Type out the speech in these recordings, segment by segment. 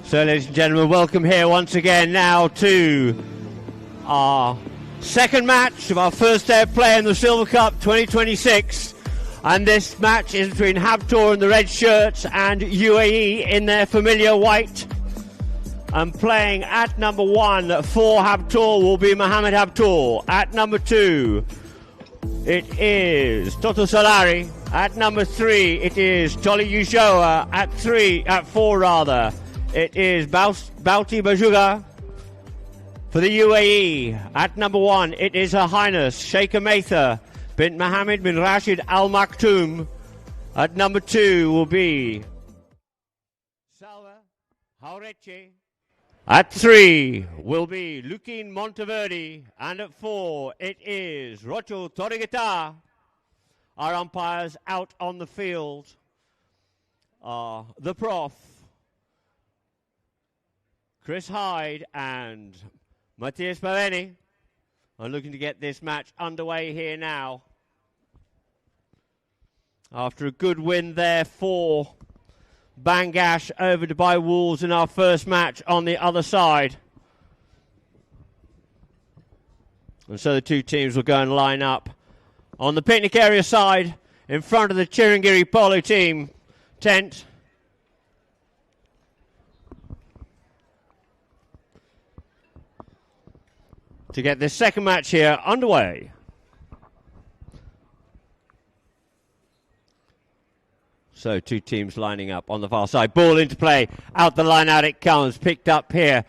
So, ladies and gentlemen, welcome here once again now to our second match of our first day of play in the Silver Cup 2026. And this match is between Habtoor in the red shirts and UAE in their familiar white. And playing at number 1 for Habtoor will be Mohamed Habtoor. At number 2, it is Toto Solari. At number 3, it is Toli Yushoa. At 4, it is Bauti Bajuga for the UAE. At number 1, it is Her Highness Sheikh Matha bint Mohammed bin Rashid Al Maktoum. At number 2 will be Salva Haureche. At 3 will be Lukin Monteverde. And at 4, it is Rocho Torigata. Our umpires out on the field are the Prof, Chris Hyde and Matthias Paveni are looking to get this match underway here now. After a good win there for Bangash over Dubai Wolves in our first match on the other side. And so the two teams will go and line up on the picnic area side in front of the Chirangiri Polo team tent. To get this second match here underway. So two teams lining up on the far side. Ball into play. Out the line out it comes. Picked up here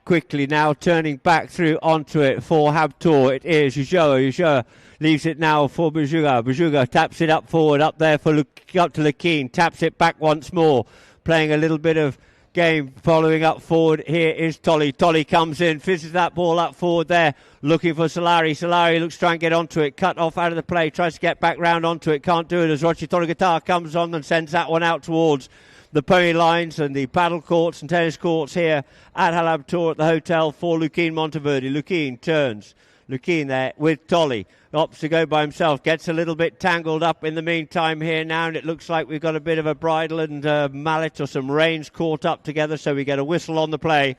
quickly now. Turning back through onto it for Habtoor. It is Yushoa. Yushoa leaves it now for Bajuga. Bajuga taps it up forward. Up there for up to Lakin. Taps it back once more. Playing a little bit of game following up forward. Here is Toli. Toli comes in, fizzes that ball up forward there, looking for Solari. Solari looks to try and get onto it, cut off out of the play, tries to get back round onto it, can't do it as Rochi Torigata comes on and sends that one out towards the pony lines and the paddle courts and tennis courts here at Habtoor at the hotel for Lukin Monteverde. Lukin turns. Lukin there with Toli. Opts to go by himself. Gets a little bit tangled up in the meantime here now. And it looks like we've got a bit of a bridle and mallet or some reins caught up together. So we get a whistle on the play.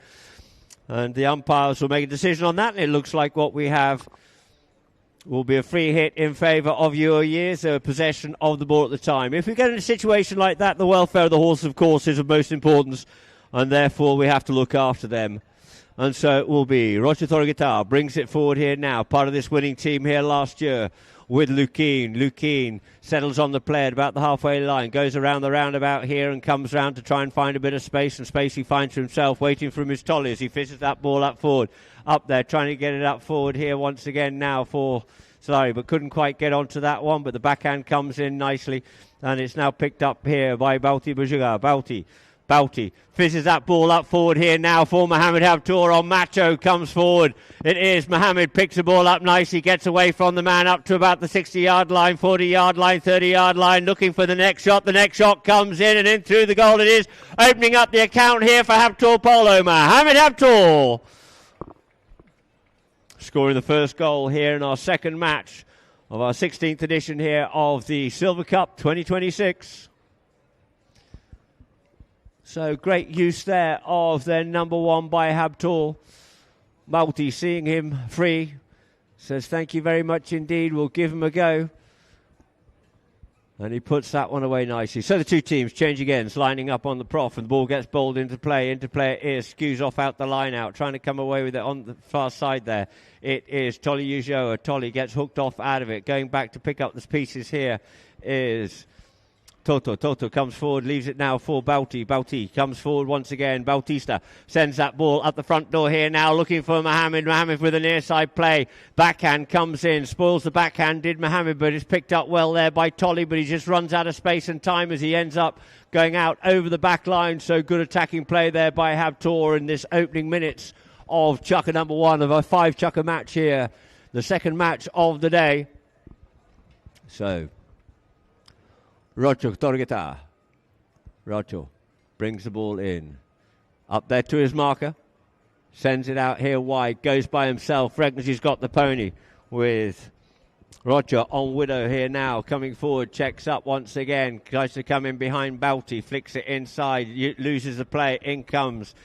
And the umpires will make a decision on that. And it looks like what we have will be a free hit in favour of UAE as a possession of the ball at the time. If we get in a situation like that, the welfare of the horse, of course, is of most importance. And therefore we have to look after them. And so it will be. Roger Torigata brings it forward here now. Part of this winning team here last year with Lukin. Lukin settles on the play at about the halfway line. Goes around the roundabout here and comes round to try and find a bit of space. And space he finds for himself, waiting for his Tolly as he fishes that ball up forward. Up there, trying to get it up forward here once again now for Solari. But couldn't quite get onto that one. But the backhand comes in nicely. And it's now picked up here by Bauti Bajuga. Bauti fizzes that ball up forward here now for Mohamed Habtoor on Macho. Comes forward. It is Mohamed. Picks the ball up nicely. Gets away from the man up to about the 60-yard line, 40-yard line, 30-yard line. Looking for the next shot. The next shot comes in and in through the goal. It is opening up the account here for Habtoor Polo. Mohamed Habtoor scoring the first goal here in our second match of our 16th edition here of the Silver Cup 2026. So great use there of their number 1 by Habtoor. Bauti seeing him free. Says thank you very much indeed. We'll give him a go. And he puts that one away nicely. So the two teams change again. It's lining up on the Prof. And the ball gets bowled into play. Into play it is. Skews off out the line out. Trying to come away with it on the far side there. It is Toli Yushoa. Toli gets hooked off out of it. Going back to pick up the pieces here is Toto. Toto comes forward, leaves it now for Bauti. Bauti comes forward once again. Bautista sends that ball up the front door here now, looking for Mohamed. Mohamed with a near side play. Backhand comes in, spoils the backhand, did Mohamed, but it's picked up well there by Toli, but he just runs out of space and time as he ends up going out over the back line. So good attacking play there by Habtoor in this opening minutes of chukker number 1 of a 5 chukker match here. The second match of the day. So Rocho Torigata. Rocho brings the ball in. Up there to his marker. Sends it out here wide. Goes by himself. Reckons he's got the pony with Roger on Widow here now, coming forward, checks up once again, tries to come in behind Bauti, flicks it inside, loses the play, in comes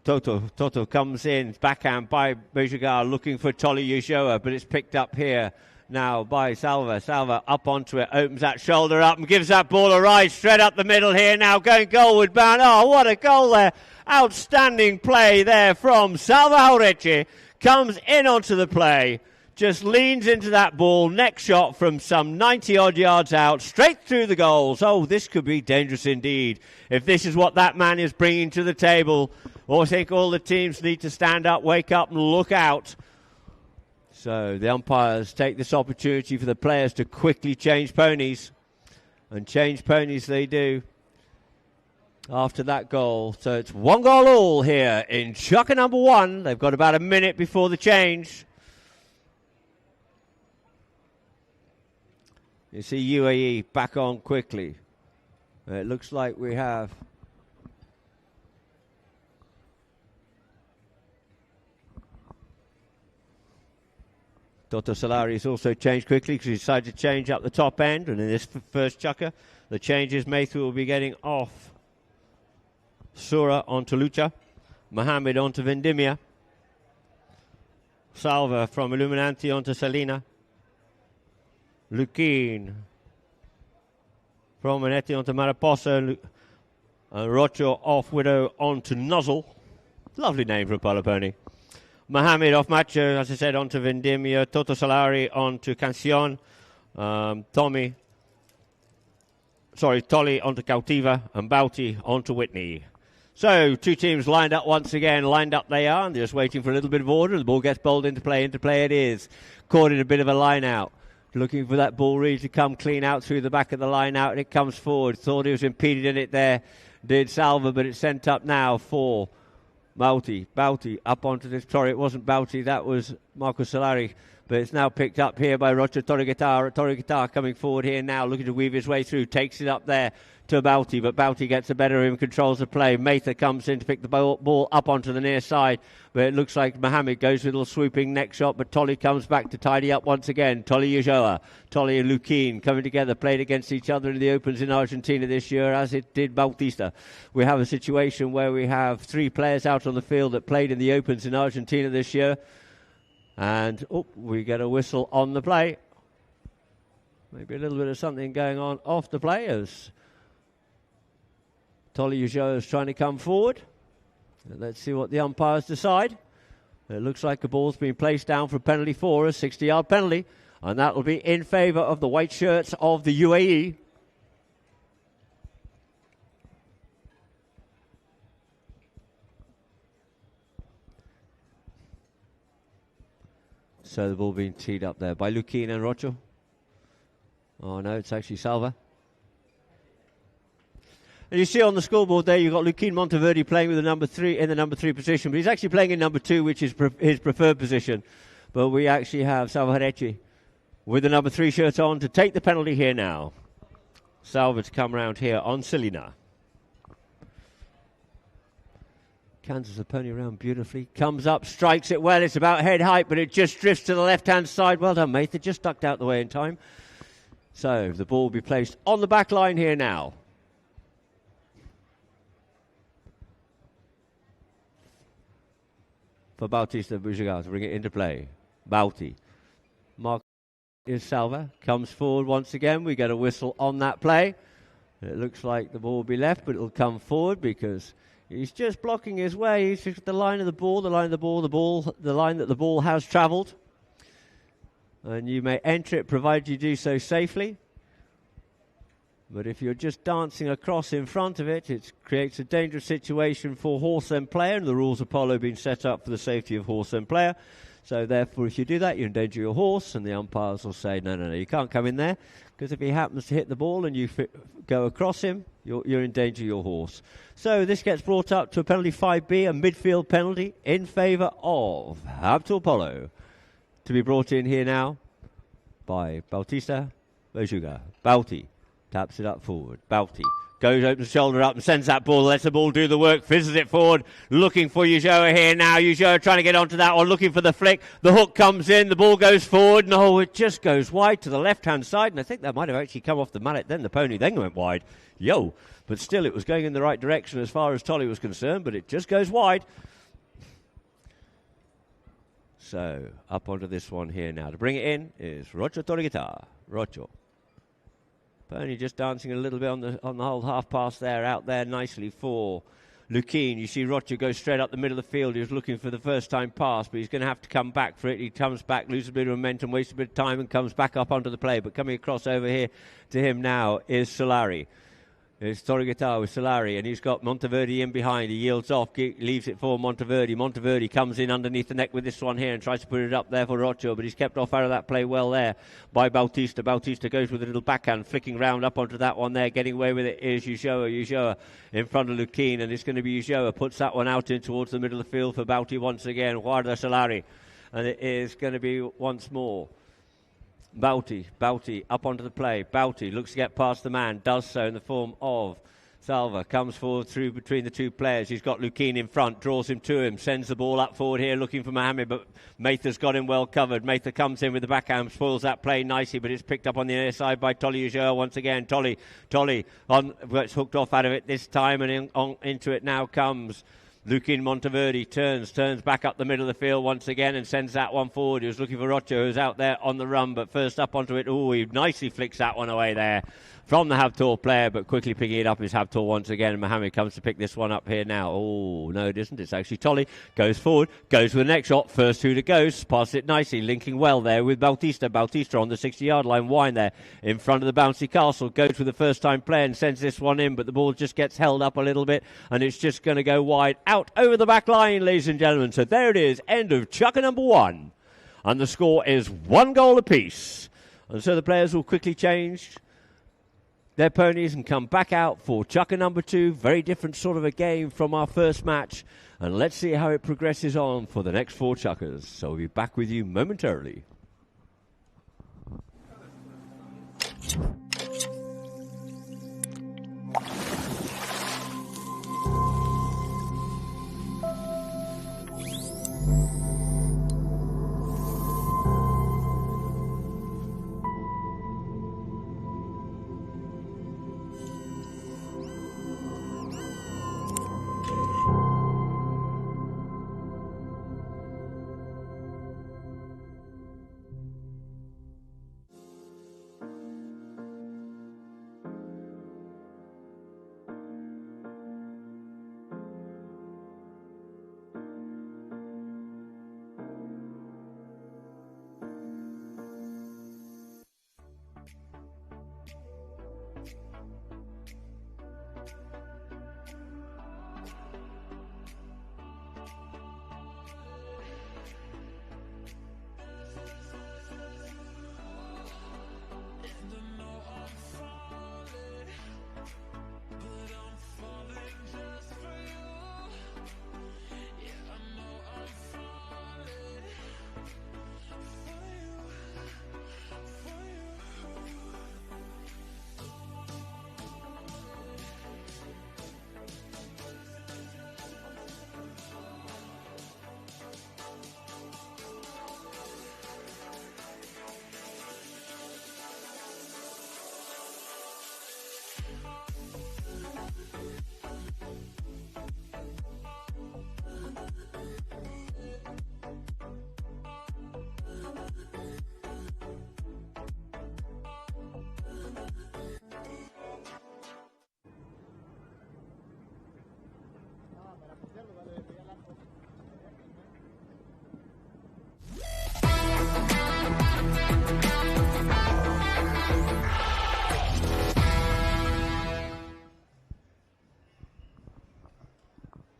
Toto. Toto comes in, backhand by Bejugar, looking for Tolly Ujoa, but it's picked up here now by Salva. Salva up onto it, opens that shoulder up and gives that ball a ride straight up the middle here now, going goalward bound. Oh, what a goal there. Outstanding play there from Salva Jauretche. Comes in onto the play. Just leans into that ball, next shot from some 90-odd yards out, straight through the goals. Oh, this could be dangerous indeed. If this is what that man is bringing to the table, I think all the teams need to stand up, wake up and look out. So the umpires take this opportunity for the players to quickly change ponies. And change ponies they do after that goal. So it's 1 goal all here in Chucker number 1. They've got about a minute before the change. You see UAE back on quickly. It looks like we have Toto Solari's also changed quickly because he decided to change up the top end. And in this first chucker, the changes, Maythew will be getting off Sura onto Lucha, Mohammed onto Vendimia, Salva from Illuminanti onto Salina, Lukin from Manetti onto Mariposa, and Rocho off Widow onto Nuzzle. Lovely name for a polo pony. Mohammed off Macho, as I said, onto Vendimia, Toto Solari onto Cancion, Tolly onto Cautiva, and Bauti onto Whitney. So, two teams lined up once again. Lined up they are, and they're just waiting for a little bit of order. The ball gets bowled into play. Into play it is. Caught in a bit of a line out. Looking for that ball really to come clean out through the back of the line out, and it comes forward. Thought he was impeded in it there. Did Salva, but it's sent up now for Bauti up onto this. Sorry, it wasn't Bauti. That was Marco Solari. But it's now picked up here by Roger Torreguitar. Torreguitar coming forward here now, looking to weave his way through. Takes it up there to Bauti, but Bauti gets the better of him, controls the play. Mather comes in to pick the ball up onto the near side, but it looks like Mohammed goes with a little swooping neck shot, but Tolly comes back to tidy up once again. Tolly Ujoa, Tolly and Lukin coming together, played against each other in the Opens in Argentina this year, as it did Bautista. We have a situation where we have 3 players out on the field that played in the Opens in Argentina this year, and we get a whistle on the play. Maybe a little bit of something going on off the play as Tolly Ujoa is trying to come forward. Let's see what the umpires decide. It looks like the ball's been placed down for a penalty for us, 60-yard penalty, and that will be in favour of the white shirts of the UAE. So the ball being teed up there by Lukin and Rocho. Oh no, it's actually Salva. And you see on the scoreboard there, you've got Lukin Monteverde playing with the number 3 in the number 3 position, but he's actually playing in number 2, which is his preferred position. But we actually have Salva Jauretche with the number 3 shirt on to take the penalty here now. Salva to come round here on Selina. Kansas the pony around beautifully. Comes up, strikes it well. It's about head height, but it just drifts to the left-hand side. Well done, Mather. Just ducked out the way in time. So the ball will be placed on the back line here now. For Bautista Bujagar to bring it into play. Bauti. Mark is Salva. Comes forward once again. We get a whistle on that play. It looks like the ball will be left, but it'll come forward because he's just blocking his way. He's just the line of the ball, the line that the ball has travelled. And you may enter it provided you do so safely. But if you're just dancing across in front of it, it creates a dangerous situation for horse and player, and the rules of polo have been set up for the safety of horse and player. So therefore, if you do that, you endanger your horse, and the umpires will say, no, you can't come in there, because if he happens to hit the ball and you go across him, you're endangering your horse. So this gets brought up to a penalty 5B, a midfield penalty in favour of Habtoor Polo. To be brought in here now by Bautista Bejugar. Bauti taps it up forward. Bauti Goes, opens shoulder up and sends that ball, lets the ball do the work, fizzes it forward, looking for Ulloa here now. Ulloa trying to get onto that one, looking for the flick. The hook comes in, the ball goes forward. No, it just goes wide to the left-hand side, and I think that might have actually come off the mallet then. The pony then went wide. But still, it was going in the right direction as far as Tolly was concerned, but it just goes wide. So, up onto this one here now. To bring it in is Rocho Toriguitar. Rocho. Pony just dancing a little bit on the whole half pass there, out there nicely for Lukin. You see Rocho go straight up the middle of the field. He was looking for the first time pass, but he's going to have to come back for it. He comes back, loses a bit of momentum, wastes a bit of time, and comes back up onto the play. But coming across over here to him now is Solari. It's Toriguitar with Solari, and he's got Monteverde in behind. He yields off, leaves it for Monteverde. Monteverde comes in underneath the neck with this one here and tries to put it up there for Rocho, but he's kept off out of that play well there by Bautista. Bautista goes with a little backhand, flicking round up onto that one there. Getting away with it is Ulloa. Ulloa in front of Lukin, and it's going to be Ulloa. Puts that one out in towards the middle of the field for Bauti once again. Guarda Solari, and it is going to be once more Bauti up onto the play. Bauti looks to get past the man, does so in the form of Salva. Comes forward through between the two players. He's got Lukin in front, draws him to him, sends the ball up forward here looking for Mohamed, but Mather's got him well covered. Mather comes in with the backhand, spoils that play nicely, but it's picked up on the near side by Tolly Ulloa once again. Tolly gets hooked off out of it this time, and into it now comes Lukin. Monteverde turns back up the middle of the field once again and sends that one forward. He was looking for Rocho, who's out there on the run, but first up onto it. He nicely flicks that one away there from the Habtoor player, but quickly picking it up is Habtoor once again, and Mohamed comes to pick this one up here now. No, it isn't. It's actually Tolly. Goes forward, goes with the next shot. First who to goes, passes it nicely, linking well there with Bautista. Bautista on the 60-yard line, wine there in front of the bouncy castle. Goes with the first-time player and sends this one in, but the ball just gets held up a little bit, and it's just going to go wide out over the back line, ladies and gentlemen. So there it is, end of chukker number 1. And the score is 1 goal apiece. And so the players will quickly change their ponies and come back out for chukker number 2. Very different sort of a game from our first match. And let's see how it progresses on for the next 4 chukkers. So we'll be back with you momentarily.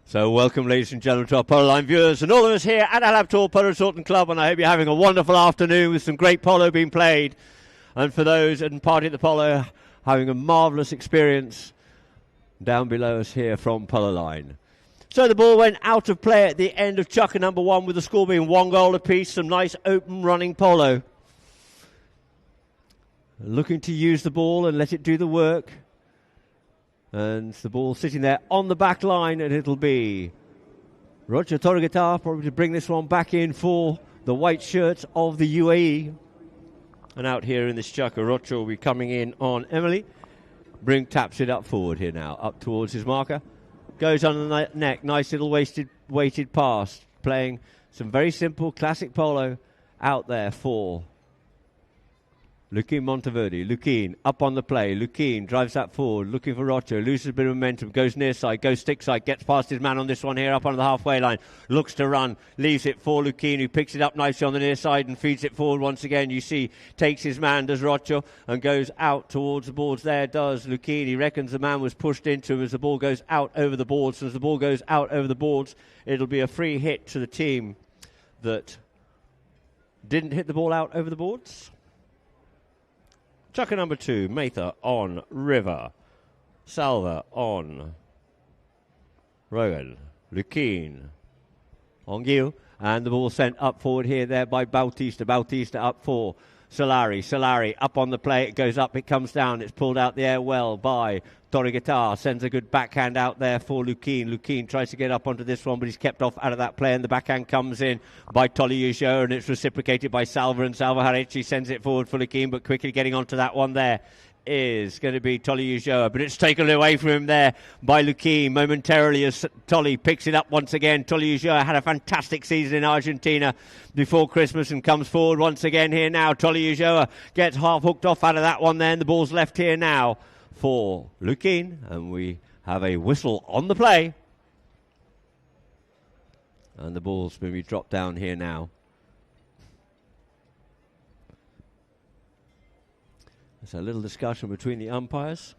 So welcome, ladies and gentlemen, to our Polo Line viewers and all of us here at Habtoor Polo Resort and Club, and I hope you're having a wonderful afternoon with some great polo being played. And for those at Party at the Polo, having a marvellous experience down below us here from Polo Line. So the ball went out of play at the end of chukker number 1 with the score being 1 goal apiece. Some nice open running polo. Looking to use the ball and let it do the work. And the ball sitting there on the back line, and it'll be Roger Torgatar probably to bring this one back in for the white shirts of the UAE. And out here in this chucker, Roger will be coming in on Emily. Taps it up forward here now, up towards his marker. Goes on the neck, nice little weighted pass. Playing some very simple classic polo out there for Luquin Monteverde. Luquin up on the play. Luquin drives that forward, looking for Roger. Loses a bit of momentum. Goes near side. Goes stick side. Gets past his man on this one here up on the halfway line. Looks to run. Leaves it for Luquin, who picks it up nicely on the near side and feeds it forward once again. You see, takes his man, does Roger, and goes out towards the boards. There does Luquin. He reckons the man was pushed into him as the ball goes out over the boards. As the ball goes out over the boards, it'll be a free hit to the team that didn't hit the ball out over the boards. Chucker number 2, Mather on River. Salva on Rogan. Luquin on Gil. And the ball sent up forward here there by Bautista. Bautista up for Solari. Solari up on the play. It goes up, it comes down. It's pulled out the air well by Torgatar. Sends a good backhand out there for Luquin. Luquin tries to get up onto this one, but he's kept off out of that play. And the backhand comes in by Toliujo, and it's reciprocated by Salva. And Salva Harechi sends it forward for Luquin, but quickly getting onto that one there is going to be Toliujo, but it's taken away from him there by Luquin momentarily as Tolly picks it up once again. Toliujo had a fantastic season in Argentina before Christmas and comes forward once again here now. Toliujo gets half hooked off out of that one there, and the ball's left here now for Luquin, and we have a whistle on the play. And the ball's going to be dropped down here now. There's a little discussion between the umpires.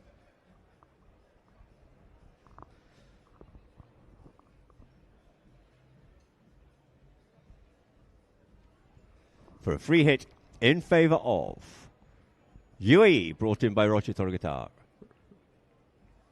For a free hit in favour of UAE, brought in by Roger Torgatar.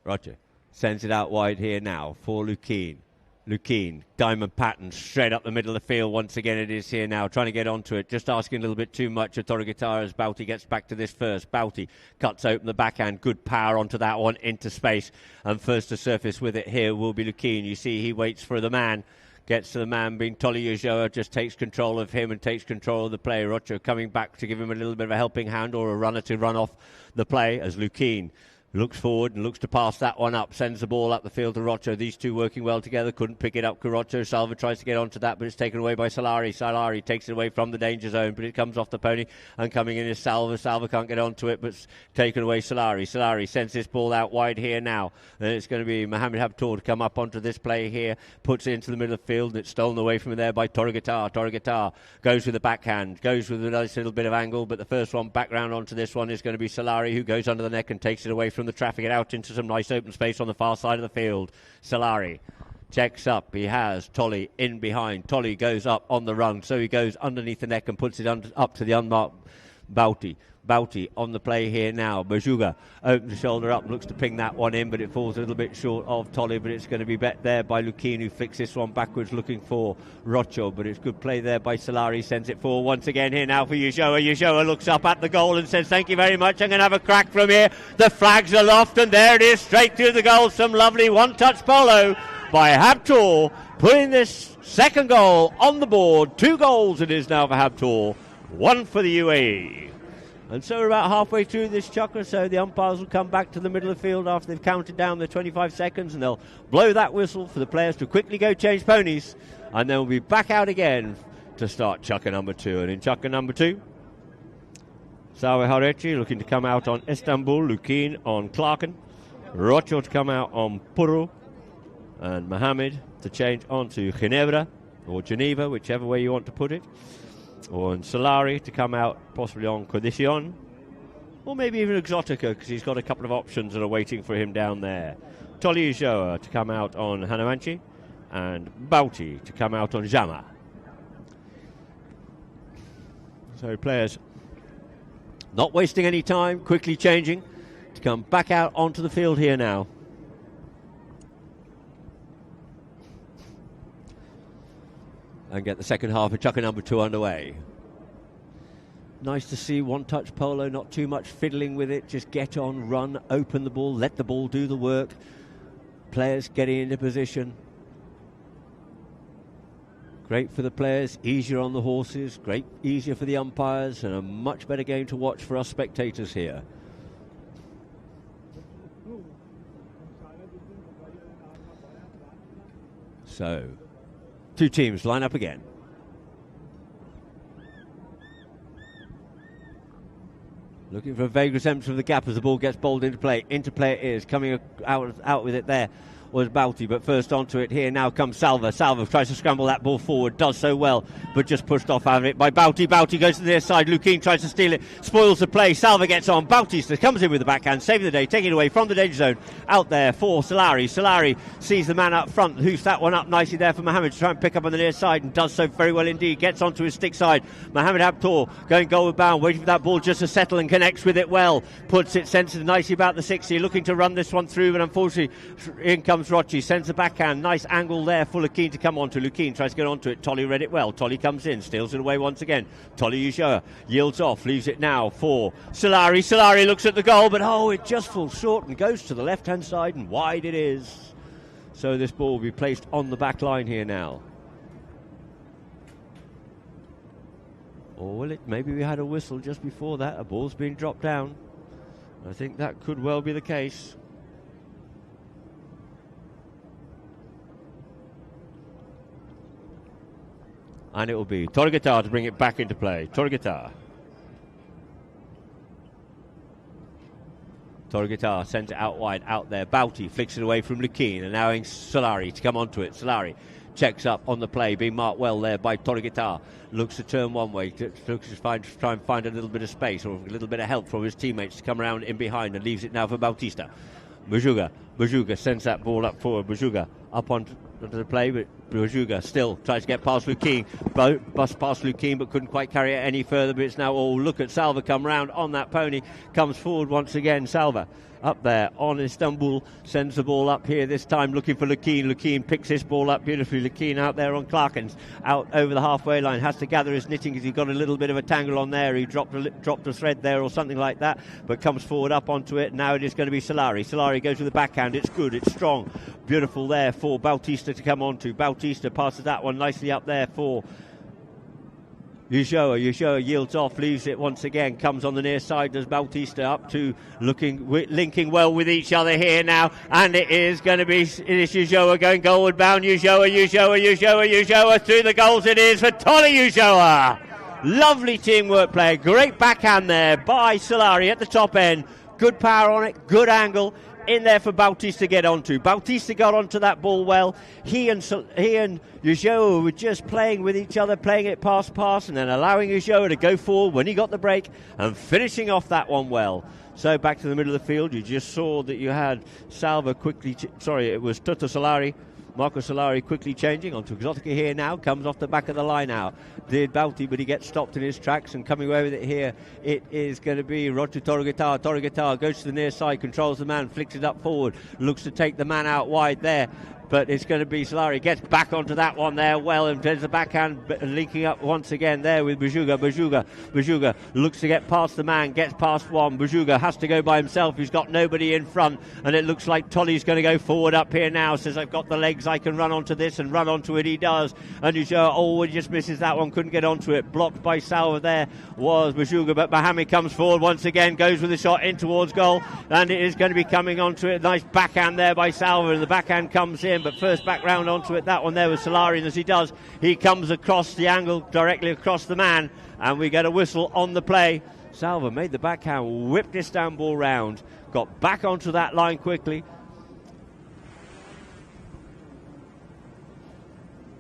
Roger sends it out wide here now for Luquin. Luquin, diamond pattern, straight up the middle of the field. Once again it is here now, trying to get onto it, just asking a little bit too much of Torgatar as Bauti gets back to this first. Bauti cuts open the backhand, good power onto that one, into space, and first to surface with it here will be Luquin. You see he waits for the man, gets to the man being Toliujo, just takes control of him and takes control of the play. Rocho coming back to give him a little bit of a helping hand or a runner to run off the play as Luquin looks forward and looks to pass that one up, sends the ball up the field to Rocho. These two working well together, couldn't pick it up. Corocho, Salva tries to get onto that, but it's taken away by Solari. Solari takes it away from the danger zone, but it comes off the pony, and coming in is Salva. Salva can't get onto it, but it's taken away Solari. Solari sends this ball out wide here now, and it's going to be Mohamed Habtoor to come up onto this play here, puts it into the middle of the field, and it's stolen away from him there by Torgatar. Torgatar goes with the backhand, goes with a nice little bit of angle, but the first one back round onto this one is going to be Solari, who goes under the neck and takes it away from the traffic and out into some nice open space on the far side of the field. Solari checks up. He has Tolly in behind. Tolly goes up on the run, so he goes underneath the neck and puts it up to the unmarked Bauti. Bauti on the play here now. Bajuga opens the shoulder up, looks to ping that one in, but it falls a little bit short of Tolly, but it's going to be bet there by Luquin, who flicks this one backwards looking for Rocho, but it's good play there by Solari, sends it forward once again here now for Yushoa. Yushoa looks up at the goal and says, thank you very much, I'm going to have a crack from here. The flag's aloft, and there it is, straight through the goal. Some lovely one-touch polo by Habtoor, putting this second goal on the board. 2 goals it is now for Habtoor, 1 for the UAE. And so we're about halfway through this chucker, so the umpires will come back to the middle of the field after they've counted down the 25 seconds, and they'll blow that whistle for the players to quickly go change ponies, and then we'll be back out again to start chucker number 2. And in chucker number 2, Salve Harechi looking to come out on Istanbul, Luquin on Clarken, Rocho to come out on Polo, and Mohammed to change on to Ginebra, or Geneva, whichever way you want to put it. Or Solari to come out possibly on Condition, or maybe even Exotica, because he's got a couple of options that are waiting for him down there. Toliujoa to come out on Hanamanchi, and Bauti to come out on Jama. So players not wasting any time, quickly changing to come back out onto the field here now. And get the second half of chucker number 2 underway. Nice to see one-touch polo, not too much fiddling with it. Just get on, run, open the ball, let the ball do the work. Players getting into position. Great for the players, easier on the horses, great, easier for the umpires, and a much better game to watch for us spectators here. So, two teams line up again. Looking for a vague resemblance of the gap as the ball gets bowled into play. Into play it is, coming out with it there was Balti, but first onto it here now comes Salva. Salva tries to scramble that ball forward, does so well, but just pushed off out of it by Balti. Balti goes to the near side, Lukeen tries to steal it, spoils the play, Salva gets on, Bautista comes in with the backhand, saving the day, taking it away from the danger zone, out there for Solari. Solari sees the man up front, who's that one up nicely there for Mohammed to try and pick up on the near side, and does so very well indeed, gets onto his stick side. Mohammed Habtoor going goal bound, waiting for that ball just to settle and connects with it well, puts it sensitive nicely about the 60, looking to run this one through, but unfortunately in comes Rochi, sends the backhand, nice angle there for Lukeen to come onto. Lukeen tries to get onto it, Tolly read it well, Tolly comes in, steals it away once again, Tolly Ushoa yields off, leaves it now for Solari. Solari looks at the goal, but it just falls short and goes to the left hand side, and wide it is. So this ball will be placed on the back line here now. Or will it? Maybe we had a whistle just before that, a ball's been dropped down. I think that could well be the case. And it will be Torgatar to bring it back into play. Torgatar sends it out wide, out there. Bouty flicks it away from Lukeen, allowing Solari to come onto it. Solari checks up on the play, being marked well there by Torgatar. Looks to turn one way, looks to try and find a little bit of space or a little bit of help from his teammates to come around in behind, and leaves it now for Bautista. Bujuga sends that ball up forward. Bujuga up onto the play, but Bujuga still tries to get past Lukeen. Bust past Lukeen, but couldn't quite carry it any further. But it's now, look at Salva come round on that pony. Comes forward once again, Salva. Up there on Istanbul, sends the ball up here this time, looking for Lukeen. Lukeen picks this ball up beautifully. Lukeen out there on Clarkins, out over the halfway line, has to gather his knitting because he got a little bit of a tangle on there. He dropped a thread there or something like that, but comes forward up onto it. Now it is going to be Solari. Solari goes with the backhand. It's good, it's strong, beautiful there for Bautista to come onto. Bautista passes that one nicely up there for Ushoa yields off, leaves it once again, comes on the near side, does Bautista up to linking well with each other here now, and it is Ushoa going goalward bound. Ushoa through the goals it is for Tolly Ushoa. Lovely teamwork play, great backhand there by Solari at the top end, good power on it, good angle. In there for Bautista to get onto. Bautista got onto that ball well. He and Ushoa were just playing with each other, playing it pass, and then allowing Ushoa to go forward when he got the break and finishing off that one well. So back to the middle of the field, you just saw that you had Salva quickly, it was Tuta Solari, Marco Solari quickly changing onto Exotica here now, comes off the back of the line now. Did Balti, but he gets stopped in his tracks, and coming away with it here, it is going to be Roger Torgatar. Torgatar goes to the near side, controls the man, flicks it up forward, looks to take the man out wide there. But it's going to be Solari, gets back onto that one there well, and there's the backhand linking up once again there with Bujuga. Bujuga looks to get past the man, gets past one. Bujuga has to go by himself, he's got nobody in front, and it looks like Tolly's going to go forward up here now, says I've got the legs, I can run onto this, and run onto it he does. And Bujuga, he just misses that one, couldn't get onto it, blocked by Salva there was Bujuga, but Mohammed comes forward once again, goes with the shot in towards goal, and it is going to be coming onto it. Nice backhand there by Salva, and the backhand comes in, but first back round onto it, that one there was Solari, and as he does, he comes across the angle directly across the man, and we get a whistle on the play. Salva made the backhand, whipped Istanbul round, got back onto that line quickly.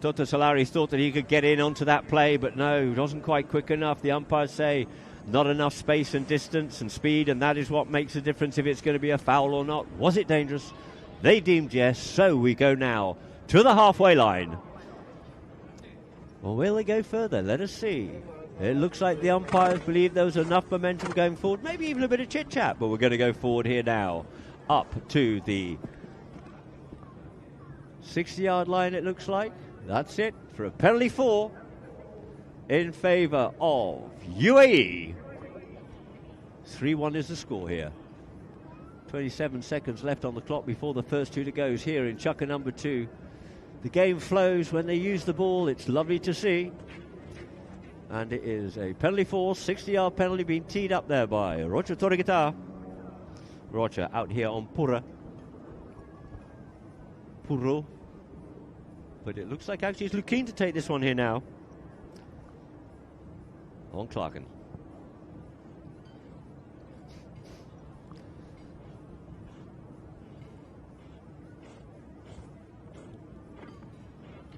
Tuta Solari thought that he could get in onto that play, but no, it wasn't quite quick enough. The umpires say not enough space and distance and speed, and that is what makes a difference if it's going to be a foul or not. Was it dangerous? They deemed yes, so we go now to the halfway line. Well, will they go further? Let us see. It looks like the umpires believe there was enough momentum going forward, maybe even a bit of chit-chat, but we're going to go forward here now, up to the 60-yard line, it looks like. That's it, for a penalty 4. in favour of UAE. 3-1 is the score here. 27 seconds left on the clock before the first two to goes here in chukker number 2. The game flows when they use the ball. It's lovely to see. And it is a penalty force, 60-yard penalty being teed up there by Roger Torregita. Roger out here on Puro. But it looks like actually he's looking to take this one here now. On Clarkin.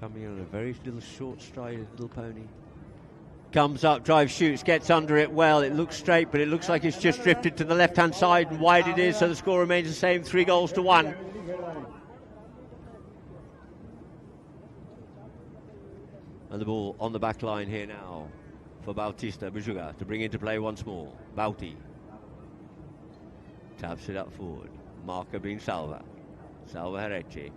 Coming in on a very little short stride, little pony. Comes up, drives, shoots, gets under it well. It looks straight, but it looks like it's just drifted to the left-hand side, and wide it is, so the score remains the same, 3-1. And the ball on the back line here now for Bautista Bujuga to bring into play once more. Bauti taps it up forward. Marker being Salva Hereche.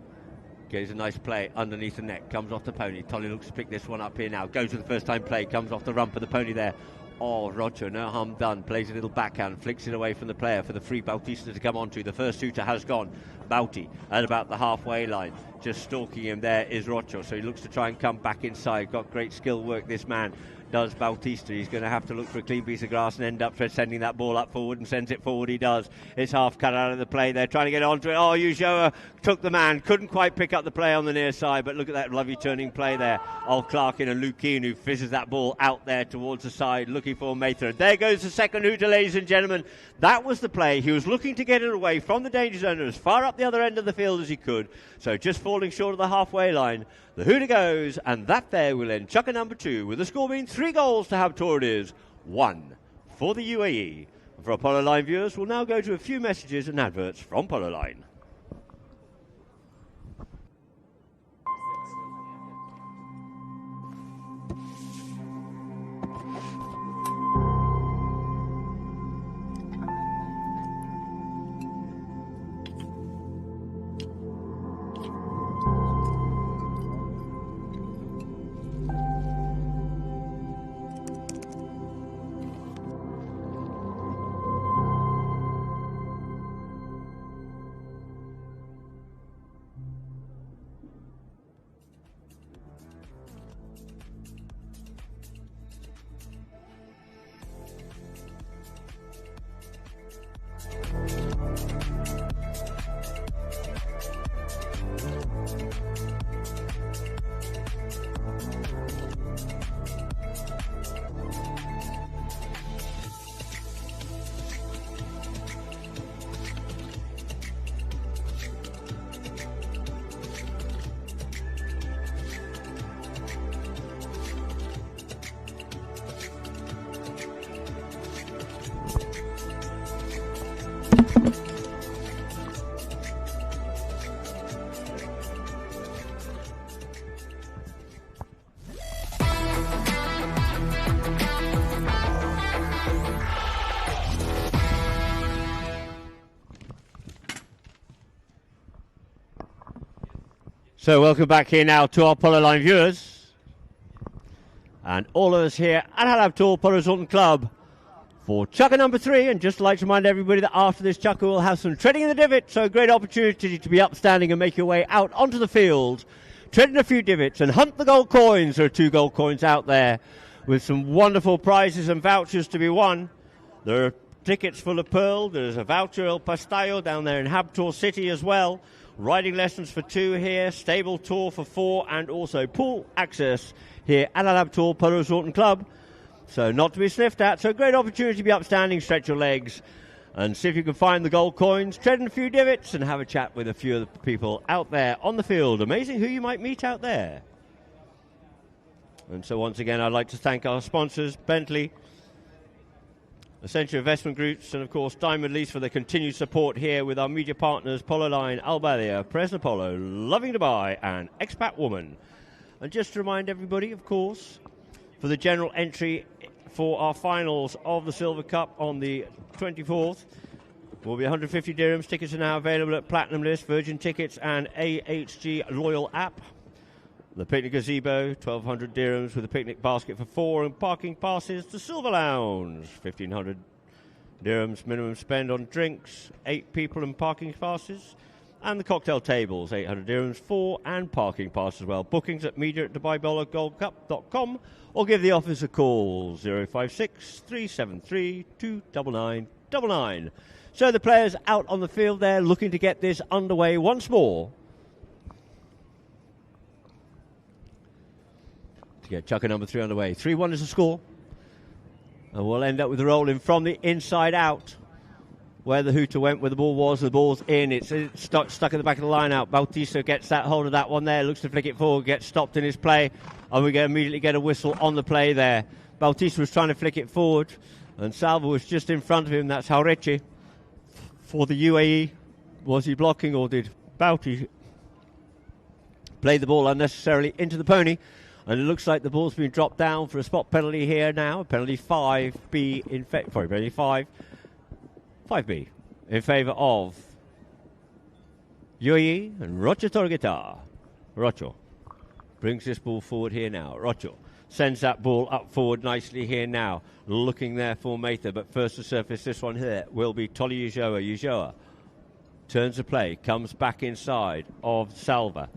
Gives a nice play underneath the neck, comes off the pony. Tolly looks to pick this one up here now. Goes with the first time play, comes off the rump of the pony there. Oh, Roger, no harm done. Plays a little backhand, flicks it away from the player for the free Bautista to come onto. The first shooter has gone. Bauti at about the halfway line. Just stalking him there is Roger, so he looks to try and come back inside. Got great skill work, this man does Bautista. He's going to have to look for a clean piece of grass and end up sending that ball up forward, and sends it forward. He does. It's half cut out of the play. They're trying to get onto it. Oh, Ulloa took the man. Couldn't quite pick up the play on the near side, but look at that lovely turning play there. Old Clarkin and Lukin, who fizzes that ball out there towards the side, looking for Mather. There goes the second hooter, ladies and gentlemen. That was the play. He was looking to get it away from the danger zone as far up the other end of the field as he could. So just falling short of the halfway line. The hooter goes, and that there will end chukker number 2, with the score being 3 goals to Habtoor. It is 1 for the UAE. And for our Polo Line viewers, we'll now go to a few messages and adverts from Polo Line. So welcome back here now to our Polo Line viewers. And all of us here at Habtoor Polo Zoltan Club for chukker number 3. And just like to remind everybody that after this chukker we'll have some treading in the divot. So a great opportunity to be upstanding and make your way out onto the field. Tread in a few divots and hunt the gold coins. There are 2 gold coins out there with some wonderful prizes and vouchers to be won. There are tickets full of pearl. There's a voucher El Pastallo down there in Habtoor City as well. Riding lessons for 2 here, stable tour for 4, and also pool access here at Habtoor Polo Zoltan Club. So not to be sniffed at. So a great opportunity to be upstanding, stretch your legs, and see if you can find the gold coins, tread in a few divots, and have a chat with a few of the people out there on the field. Amazing who you might meet out there. And so once again, I'd like to thank our sponsors, Bentley, Essential Investment Groups, and of course Diamond Lease for their continued support here with our media partners Polo Line, Albalia, Presna Polo, Loving Dubai, and Expat Woman. And just to remind everybody, of course, for the general entry for our finals of the Silver Cup on the 24th, will be 150 dirhams. Tickets are now available at Platinum List, Virgin Tickets, and AHG Loyal app. The picnic gazebo, 1,200 dirhams with a picnic basket for 4 and parking passes. The Silver Lounge, 1,500 dirhams minimum spend on drinks, 8 people and parking passes. And the cocktail tables, 800 dirhams, 4 and parking pass as well. Bookings at media@DubaiBowlerGoldCup.com or give the office a call, 056 373 29999. So the players out on the field there looking to get this underway once more. To get chucker number 3 underway. 3-1 is the score. And we'll end up with the rolling from the inside out. Where the hooter went, where the ball was, the ball's in. It's stuck at the back of the line out. Bautista gets that hold of that one there, looks to flick it forward, gets stopped in his play, and we immediately get a whistle on the play there. Bautista was trying to flick it forward, and Salva was just in front of him. That's Haurechi for the UAE. Was he blocking, or did Bauti play the ball unnecessarily into the pony? And it looks like the ball's been dropped down for a spot penalty here now. Penalty 5B in fact, sorry, penalty 5B in favour of UAE and Rocha Torgetar. Rocha brings this ball forward here now. Rocha sends that ball up forward nicely here now. Looking there for Mather, but first to surface this one here will be Tolly Ujoa. Ujoa turns the play, comes back inside of Salva.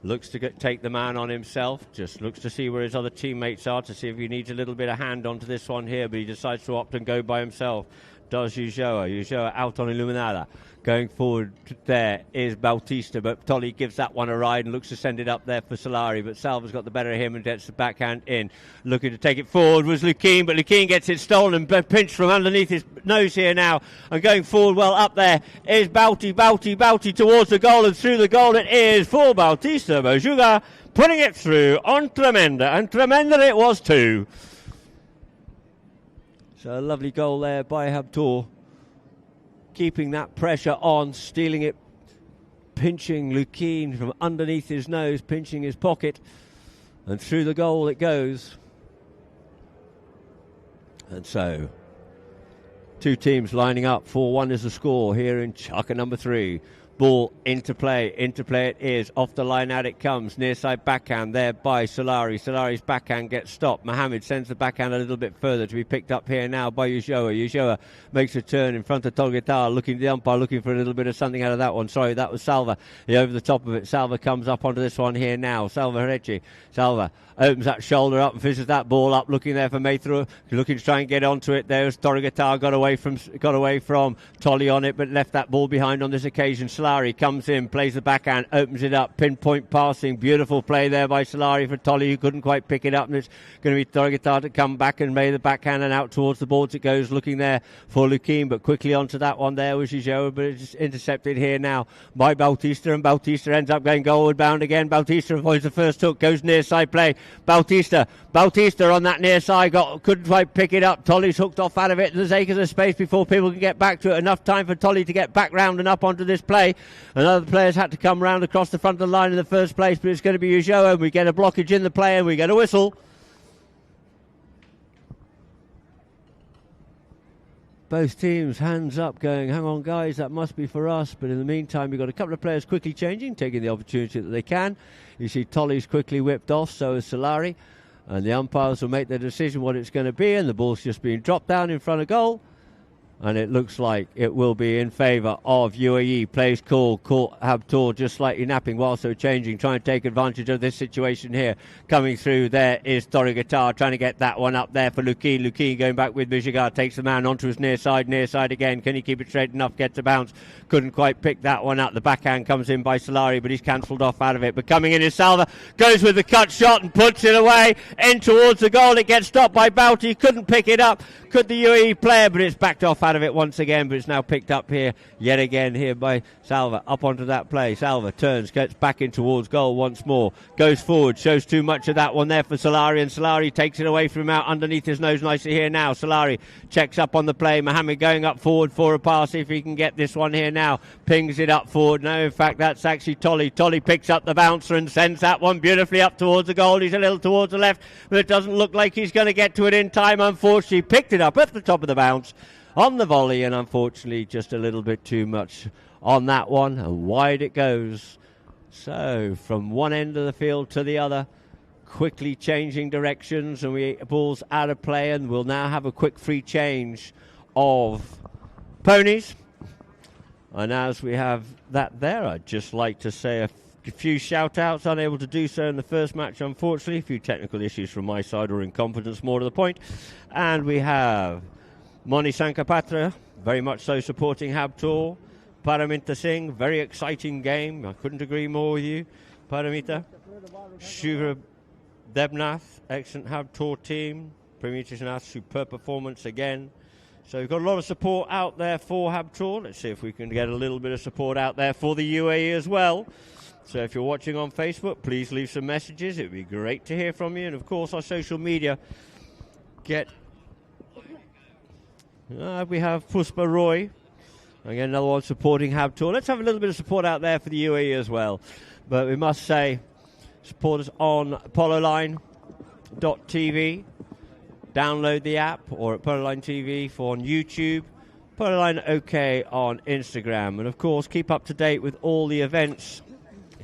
Looks to take the man on himself, just looks to see where his other teammates are to see if he needs a little bit of hand onto this one here, but he decides to opt and go by himself. Does Ujoa. Ujoa out on Illuminada. Going forward there is Bautista, but Tolly gives that one a ride and looks to send it up there for Solari, but Salva's got the better of him and gets the backhand in. Looking to take it forward was Lukeen, but Lukeen gets it stolen, pinched from underneath his nose here now, and going forward well up there is Bauti towards the goal, and through the goal it is for Bautista. Mojuga putting it through on Tremenda, and Tremenda it was too. So a lovely goal there by Habtoor. Keeping that pressure on, stealing it, pinching Lukeen from underneath his nose, pinching his pocket, and through the goal it goes. And so, two teams lining up. 4-1 is the score here in chucker number 3. Ball into play it is, off the line out it comes, near side backhand there by Solari. Solari's backhand gets stopped. Mohammed sends the backhand a little bit further to be picked up here now by Ujoa. Ujoa makes a turn in front of Tolgetar, looking the umpire, looking for a little bit of something out of that one. Sorry, that was Salva. Over the top of it, Salva comes up onto this one here now. Salva Haurechi. Salva opens that shoulder up and fishes that ball up, looking there for Mather, looking to try and get onto it. There's Torgetar, got away from Tolly on it, but left that ball behind on this occasion. Solari comes in, plays the backhand, opens it up, pinpoint passing, beautiful play there by Solari for Tolly, who couldn't quite pick it up, and it's going to be Torgetar to come back and lay the backhand, and out towards the boards it goes, looking there for Lukeen, but quickly onto that one there was Ujoa, but it's intercepted here now by Bautista, and Bautista ends up going goalward bound again. Bautista avoids the first hook, goes near side play. Bautista on that near side, couldn't quite pick it up. Tolly's hooked off out of it. There's acres of space before people can get back to it. Enough time for Tolly to get back round and up onto this play. And other players had to come round across the front of the line in the first place, but it's going to be Ujoa, and we get a blockage in the play and we get a whistle. Both teams hands up going, hang on guys, that must be for us. But in the meantime, we've got a couple of players quickly changing, taking the opportunity that they can. You see Tolly's quickly whipped off, so is Solari. And the umpires will make their decision what it's going to be. And the ball's just being dropped down in front of goal. And it looks like it will be in favour of UAE. Plays caught Habtoor just slightly napping whilst they're changing, trying to take advantage of this situation here. Coming through there is Torgetar, trying to get that one up there for Lukeen. Lukeen going back with Bijigar, takes the man onto his near side again. Can he keep it straight enough? Gets a bounce. Couldn't quite pick that one up. The backhand comes in by Solari, but he's cancelled off out of it. But coming in is Salva, goes with the cut shot and puts it away in towards the goal. It gets stopped by Bauti, couldn't pick it up. Could the UAE player, but it's backed off out of it once again, but it's now picked up here yet again here by Salva. Up onto that play. Salva turns, gets back in towards goal once more, goes forward, shows too much of that one there for Solari, and Solari takes it away from him out underneath his nose nicely here now. Solari checks up on the play. Mohammed going up forward for a pass, if he can get this one here now. Pings it up forward. No, in fact, that's actually Tolly. Tolly picks up the bouncer and sends that one beautifully up towards the goal. He's a little towards the left, but it doesn't look like he's going to get to it in time, unfortunately. Picked it up at the top of the bounce on the volley, and unfortunately just a little bit too much on that one, and wide it goes. So from one end of the field to the other, quickly changing directions, and ball's out of play, and we'll now have a quick free change of ponies. And as we have that there, I'd just like to say a few shout-outs. Unable to do so in the first match, unfortunately. A few technical issues from my side, or incompetence, more to the point. And we have Moni Sankapatra, very much so supporting Habtoor. Paraminta Singh, very exciting game. I couldn't agree more with you, Paramita. Shubha Debnath, excellent Habtoor team. Paramita Nath, superb performance again. So we've got a lot of support out there for Habtoor. Let's see if we can get a little bit of support out there for the UAE as well. So if you're watching on Facebook, please leave some messages. It would be great to hear from you. And, of course, our social media. We have Puspa Roy. Again, another one supporting Habtoor. Let's have a little bit of support out there for the UAE as well. But we must say, support us on pololine.tv. Download the app, or at Pololine TV on YouTube. Pololine OK on Instagram. And, of course, keep up to date with all the events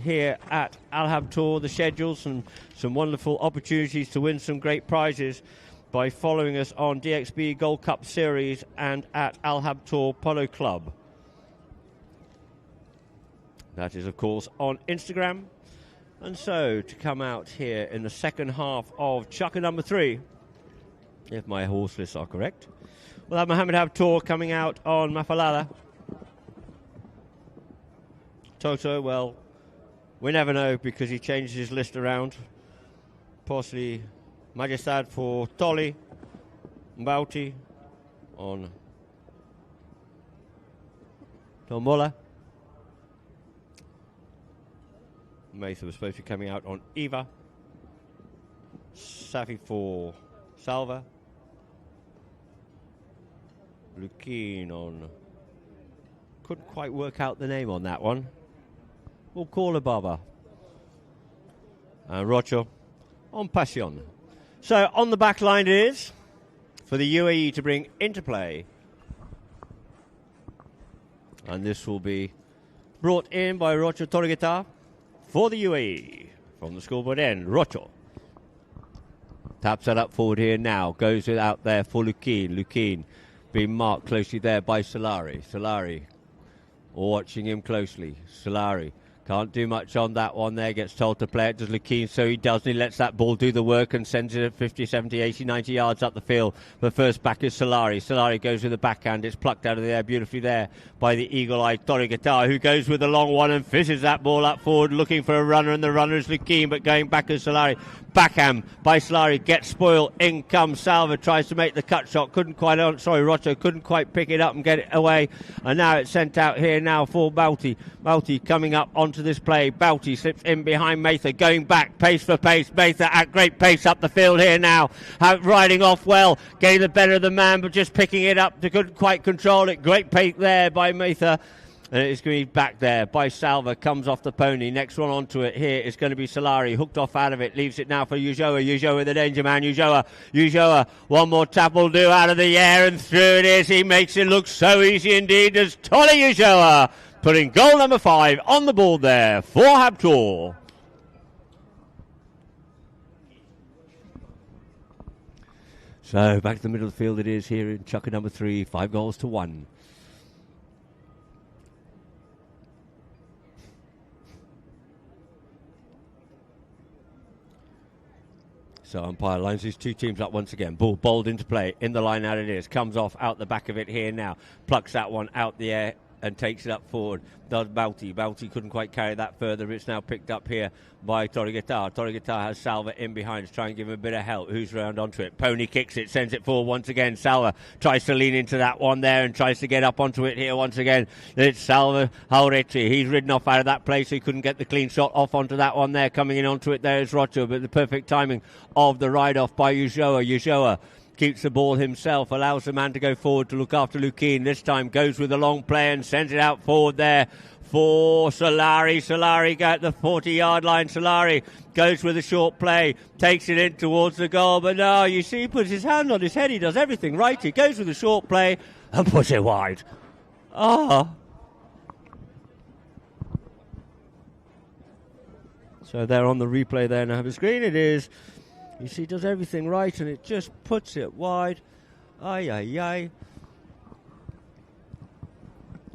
here at Al Habtoor, the schedules, and some wonderful opportunities to win some great prizes by following us on DXB Gold Cup Series and at Al Habtoor Polo Club. That is, of course, on Instagram. And so, to come out here in the second half of Chukka number 3, if my horse lists are correct, we'll have Mohammed Habtoor coming out on Mafalala. Toto, well, we never know because he changes his list around. Possibly Majestad for Tolly, Mbauti on Tombola. Mather was supposed to be coming out on Eva. Safi for Salva. Lukin on... Couldn't quite work out the name on that one. We'll call her Baba. And Rocho on Passion. So on the back line it is for the UAE to bring into play. And this will be brought in by Rocho Torigeta for the UAE. From the scoreboard end, Rocho. Taps that up forward here now. Goes it out there for Lukin. Lukin being marked closely there by Solari. Solari watching him closely. Solari can't do much on that one there. Gets told to play it. Does Lukin, so he does. And he lets that ball do the work and sends it at 50, 70, 80, 90 yards up the field. But first back is Solari. Solari goes with the backhand. It's plucked out of the air beautifully there by the eagle-eyed Torigata, who goes with the long one and fizzes that ball up forward looking for a runner. And the runner is Lukin, but going back is Solari. Backhand by Solari, gets spoiled. In comes Salva, tries to make the cut shot. Rocho couldn't quite pick it up and get it away. And now it's sent out here now for Bauti. Bauti coming up onto this play. Bauti slips in behind Mather, going back pace for pace. Mather at great pace up the field here now. Riding off well, getting the better of the man, but just picking it up. They couldn't quite control it. Great pace there by Mather. And it's going to be back there by Salva, comes off the pony. Next one onto it here is going to be Solari, hooked off out of it, leaves it now for Ujoa. Ujoa, the danger man. Ujoa, one more tap will do out of the air, and through it is. He makes it look so easy indeed as Tolly Ujoa, putting goal number 5 on the board there for Habtoor. So back to the middle of the field it is here in Chukka number 3, 5 goals to 1. So umpire lines these two teams up once again. Ball bowled into play. In the line out it is. Comes off out the back of it here now. Plucks that one out the air and takes it up forward. Does Bauti. Bauti couldn't quite carry that further. It's now picked up here by Torigata. Torigata has Salva in behind to try and give him a bit of help. Who's round onto it? Pony kicks it, sends it forward once again. Salva tries to lean into that one there and tries to get up onto it here once again. It's Salva Hauretti. He's ridden off out of that place. He couldn't get the clean shot off onto that one there. Coming in onto it there is Rocho, but the perfect timing of the ride off by Ujoa. Ujoa keeps the ball himself, allows the man to go forward to look after Lukin. This time goes with a long play and sends it out forward there for Solari. Solari got the 40-yard line. Solari goes with a short play, takes it in towards the goal, but no, you see, he puts his hand on his head. He does everything right. He goes with a short play and puts it wide. So they're on the replay there now. The screen it is. You see, does everything right, and it just puts it wide. Ay, ay, ay.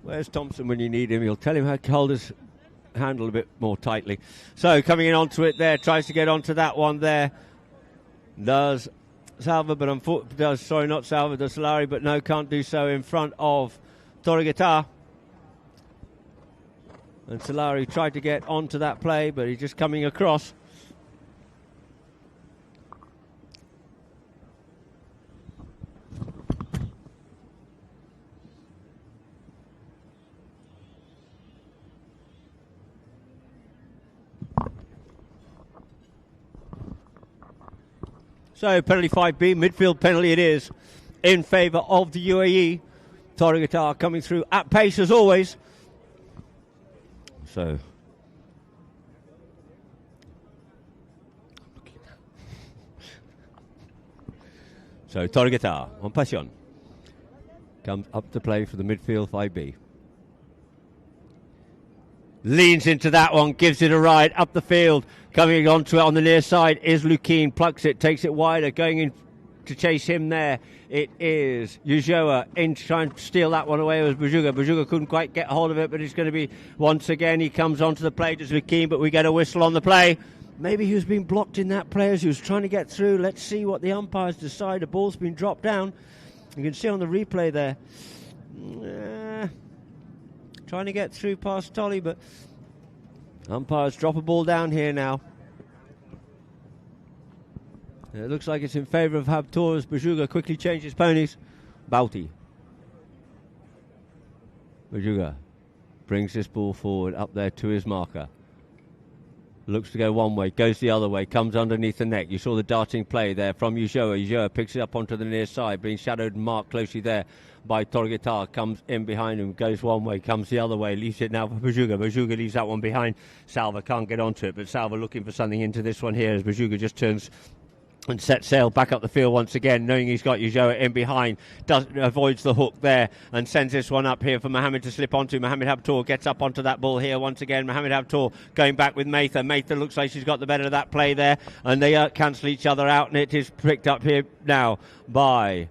Where's Thompson when you need him? You'll tell him how to hold his handle a bit more tightly. So coming in onto it there, tries to get onto that one there. Does Salva, but not Salva, does Solari, but no, can't do so in front of Torreguitar. And Solari tried to get onto that play, but he's just coming across. So penalty 5B, midfield penalty it is, in favour of the UAE. Torreguitar coming through at pace as always. So Torreguitar on Passion comes up to play for the midfield 5B. Leans into that one, gives it a ride up the field. Coming onto it on the near side is Lukin, plucks it, takes it wider, going in to chase him there. It is Ulloa in trying to steal that one away. It was Bajuga. Bajuga couldn't quite get hold of it, but it's going to be once again. He comes onto the play, does Lukin, but we get a whistle on the play. Maybe he was being blocked in that play as he was trying to get through. Let's see what the umpires decide. The ball's been dropped down. You can see on the replay there. Trying to get through past Tolly, but umpires drop a ball down here now. It looks like it's in favour of Habtoor as Bajuga quickly changes ponies. Bauti. Bajuga brings this ball forward up there to his marker. Looks to go one way, goes the other way, comes underneath the neck. You saw the darting play there from Ulloa. Ulloa picks it up onto the near side, being shadowed and marked closely there by Torreguitar. Comes in behind him, goes one way, comes the other way, leaves it now for Bajuga. Bajuga leaves that one behind. Salva can't get onto it, but Salva looking for something into this one here as Bajuga just turns and sets sail back up the field once again, knowing he's got Ulloa in behind. Avoids the hook there and sends this one up here for Mohamed to slip onto. Mohamed Habtoor gets up onto that ball here once again. Mohamed Habtoor going back with Matha. Matha looks like she's got the better of that play there, and they cancel each other out, and it is picked up here now by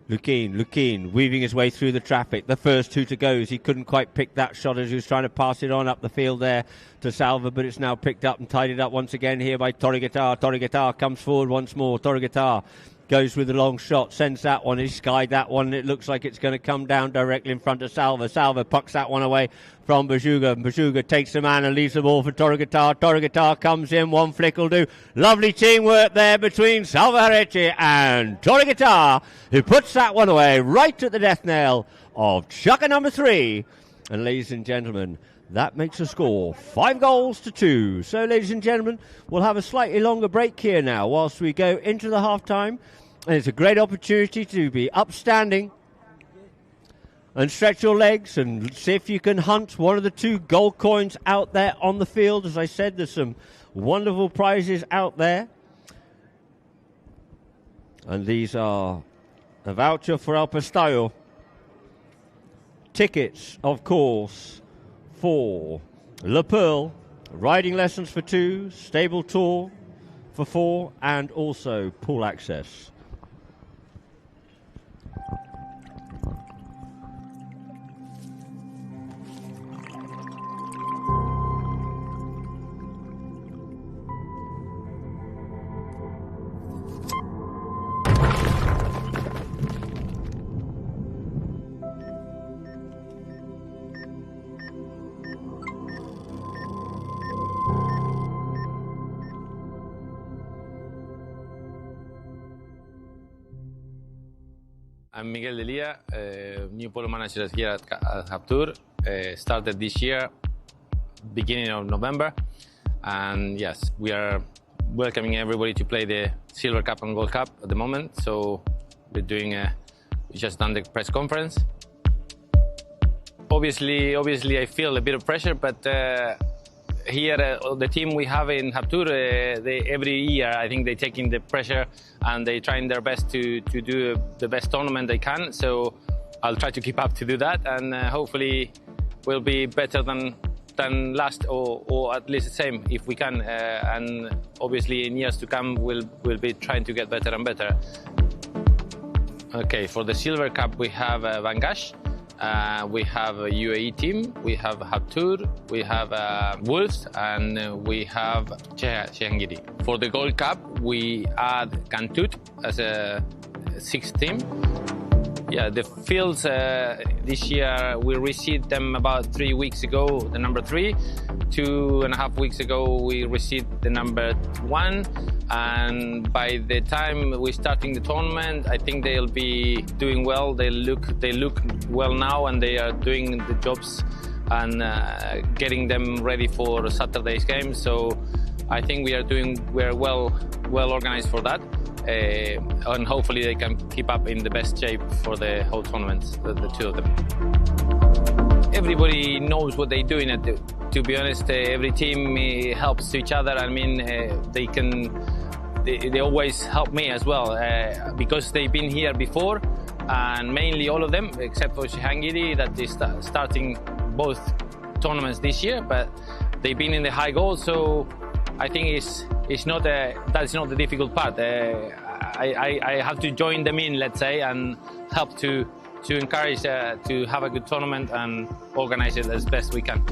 Lukin weaving his way through the traffic. The first two to go. He couldn't quite pick that shot as he was trying to pass it on up the field there to Salva, but it's now picked up and tidied up once again here by Torreguitar. Torreguitar comes forward once more. Torreguitar goes with the long shot, sends that one. He skied that one. It looks like it's going to come down directly in front of Salva. Salva pucks that one away from Bajuga. Bajuga takes the man and leaves the ball for Torreguitar. Torreguitar comes in. One flick will do. Lovely teamwork there between Salva Harechi and Torreguitar, who puts that one away right at the death knell of chucker number 3. And ladies and gentlemen, that makes a score 5-2. So, ladies and gentlemen, we'll have a slightly longer break here now whilst we go into the half-time. And it's a great opportunity to be upstanding and stretch your legs and see if you can hunt one of the 2 gold coins out there on the field. As I said, there's some wonderful prizes out there. And these are a voucher for El Pastayo. Tickets, of course, for Le Pearl, riding lessons for 2, stable tour for 4, and also pool access. I'm Miguel Delia, new Polo manager here at Habtoor. Started this year, beginning of November. And yes, we are welcoming everybody to play the Silver Cup and Gold Cup at the moment. So we're doing, we just done the press conference. Obviously I feel a bit of pressure, but here, the team we have in Habtoor, every year I think they take in the pressure and they trying their best to do the best tournament they can. So I'll try to keep up to do that, and hopefully we'll be better than than last, or at least the same if we can. And obviously in years to come, we'll be trying to get better and better. Okay, for the Silver Cup, we have Vangash, we have a UAE team, we have Habtoor, we have Wolves, and we have Chehangiri. For the Gold Cup, we add Kantut as a sixth team. Yeah, the fields this year, we received them about 3 weeks ago, the number 3. 2.5 weeks ago, we received the number 1. And by the time we're starting the tournament, I think they'll be doing well. They look well now, and they are doing the jobs and getting them ready for Saturday's game. So I think we're well organized for that. And hopefully they can keep up in the best shape for the whole tournament, the two of them. Everybody knows what they're doing. To be honest, every team helps each other. I mean, they always help me as well, because they've been here before, and mainly all of them, except for Chehangiri, that is starting both tournaments this year, but they've been in the high goal, so I think that's not the difficult part. I have to join them in, let's say, and help to encourage to have a good tournament and organize it as best we can.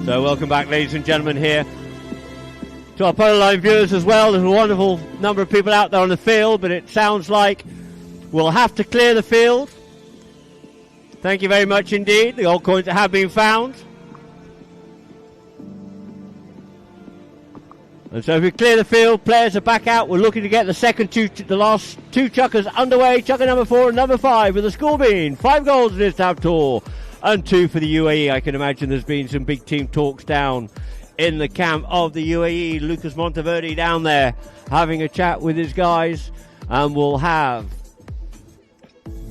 So welcome back, ladies and gentlemen, here to our Polo Line viewers as well. There's a wonderful number of people out there on the field, but it sounds like we'll have to clear the field. Thank you very much indeed. The old coins that have been found. And so if we clear the field, players are back out. We're looking to get the last two chuckers underway. Chucker number 4 and number 5 with the score being 5 goals against Habtoor and 2 for the UAE. I can imagine there's been some big team talks down in the camp of the UAE. Lucas Monteverde down there having a chat with his guys. And we'll have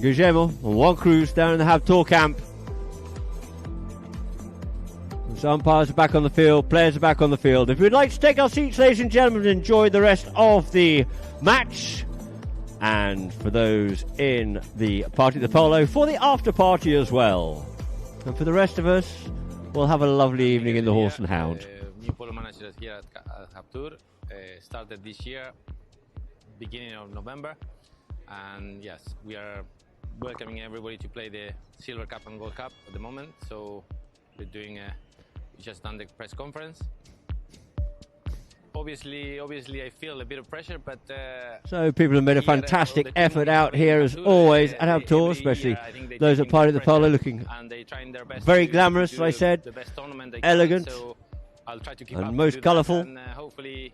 Guillermo and Juan Cruz down in the Habtoor camp. So umpires are back on the field, players are back on the field. If we'd like to take our seats, ladies and gentlemen, and enjoy the rest of the match, and for those in the party, the polo, for the after party as well. And for the rest of us, we'll have a lovely evening in the Horse and Hound. New polo managers here at Habtoor started this year, beginning of November, and yes, we are welcoming everybody to play the Silver Cup and Gold Cup at the moment. So we're doing we just done the press conference. Obviously, I feel a bit of pressure, but so people have made a fantastic effort out here as always at Habtoor, especially those that part of the polo, looking very glamorous, as I said, elegant, and most colourful. And hopefully,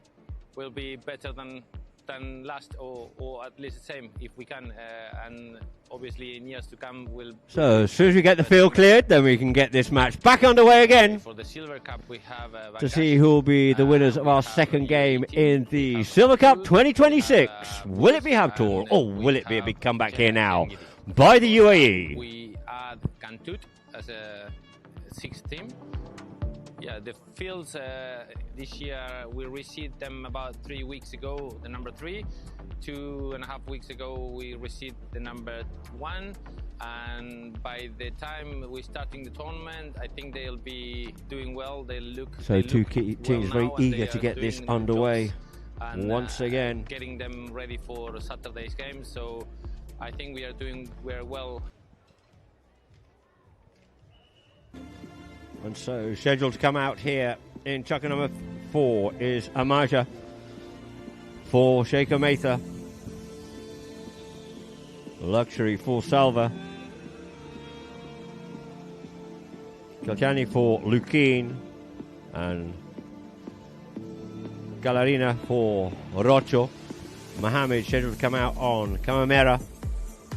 we'll be better than last, or at least the same if we can, and obviously in years to come we'll. So as soon as we get the field cleared, then we can get this match back underway again. For the Silver Cup, we have to see who will be the winners of our second game in the Silver Cup 2026. Will it be Habtoor, or will it be a big comeback here now by the UAE? We add Cantut as a sixth team. Yeah, the fields this year, we received them about 3 weeks ago, the number 3. 2.5 weeks ago, we received the number 1. And by the time we're starting the tournament, I think they'll be doing well. They look so. Two well teams very eager to get this underway once again. Getting them ready for Saturday's game. So I think we're well. And so scheduled to come out here in chucker number 4 is Amaja for Sheikha Matha. Luxury for Salva. Kilkenny for Lukeen. And Galarina for Rocho. Mohammed scheduled to come out on Camamera.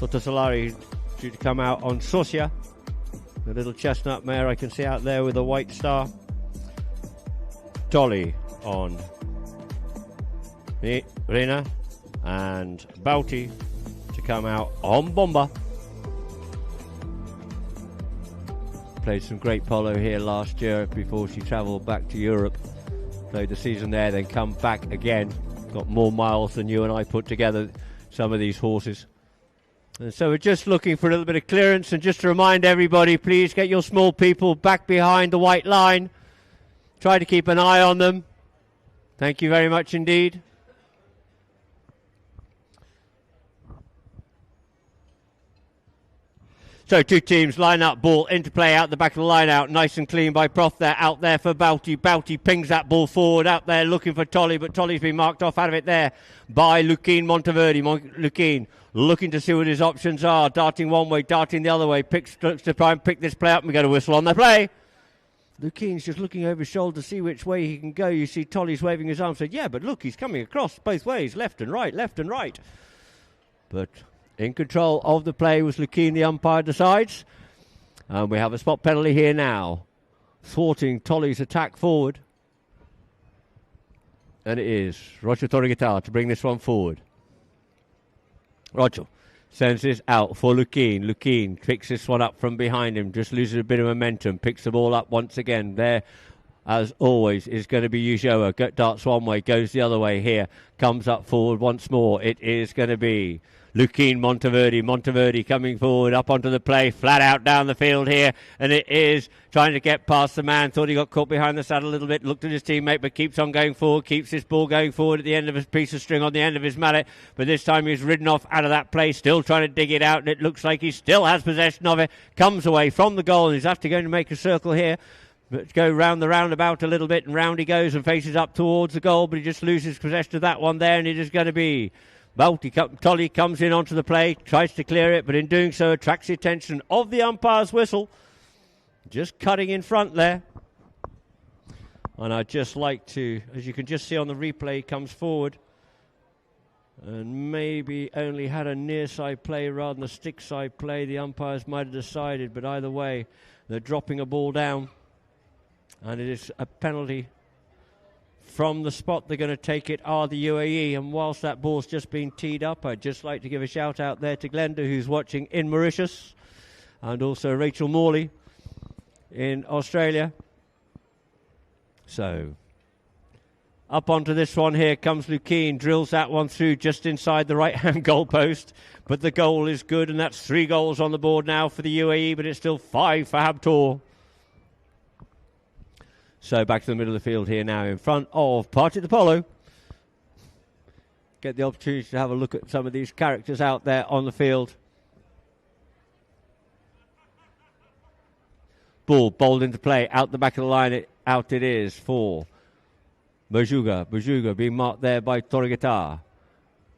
Toto Solari due to come out on Sosia. The little chestnut mare I can see out there with a white star. Tolly on Rena, and Bauti to come out on Bomba. Played some great polo here last year before she travelled back to Europe. Played the season there, then come back again. Got more miles than you and I put together, some of these horses. And so we're just looking for a little bit of clearance, and just to remind everybody, please get your small people back behind the white line. Try to keep an eye on them. Thank you very much indeed. So two teams line up, ball into play out the back of the line out, nice and clean by Prof there, out there for Bauti. Bauti pings that ball forward, out there looking for Tolly, but Tolly's been marked off out of it there by Lukeen Monteverde. Lukeen looking to see what his options are, darting one way, darting the other way, looks to try and pick this play up, and we get a whistle on the play. Lukeen's just looking over his shoulder to see which way he can go. You see Tolly's waving his arm, said, yeah, but look, he's coming across both ways, left and right, left and right. But in control of the play was Lukeen, the umpire decides. And we have a spot penalty here now, thwarting Tolly's attack forward. And it is Roger Torreguitar to bring this one forward. Roger sends this out for Lukeen. Lukeen picks this one up from behind him, just loses a bit of momentum, picks the ball up once again. There, as always, is going to be Ujoa. Darts one way, goes the other way here, comes up forward once more. It is going to be Lukeen Monteverde. Monteverde coming forward up onto the play, flat out down the field here, and it is trying to get past the man. Thought he got caught behind the saddle a little bit, looked at his teammate, but keeps on going forward, keeps this ball going forward at the end of his piece of string on the end of his mallet. But this time he's ridden off out of that place, still trying to dig it out, and it looks like he still has possession of it. Comes away from the goal, and he's after going to make a circle here. go round the roundabout a little bit, and round he goes and faces up towards the goal, but he just loses possession of that one there, and it is going to be Tolly comes in onto the play, tries to clear it, but in doing so attracts the attention of the umpire's whistle. Just cutting in front there. And I'd just like to, as you can just see on the replay, comes forward and maybe only had a near side play rather than a stick side play. The umpires might have decided, but either way, they're dropping a ball down. And it is a penalty. From the spot they're going to take it are the UAE, and whilst that ball's just been teed up, I'd just like to give a shout out there to Glenda, who's watching in Mauritius, and also Rachel Morley in Australia. So up onto this one here comes Lukeen, drills that one through just inside the right hand goal post, but the goal is good, and that's 3 goals on the board now for the UAE, but it's still 5 for Habtoor. So back to the middle of the field here now in front of Party the Polo. Get the opportunity to have a look at some of these characters out there on the field. Ball bowled into play, out the back of the line, out it is for Bajuga. Bajuga being marked there by Torgetar.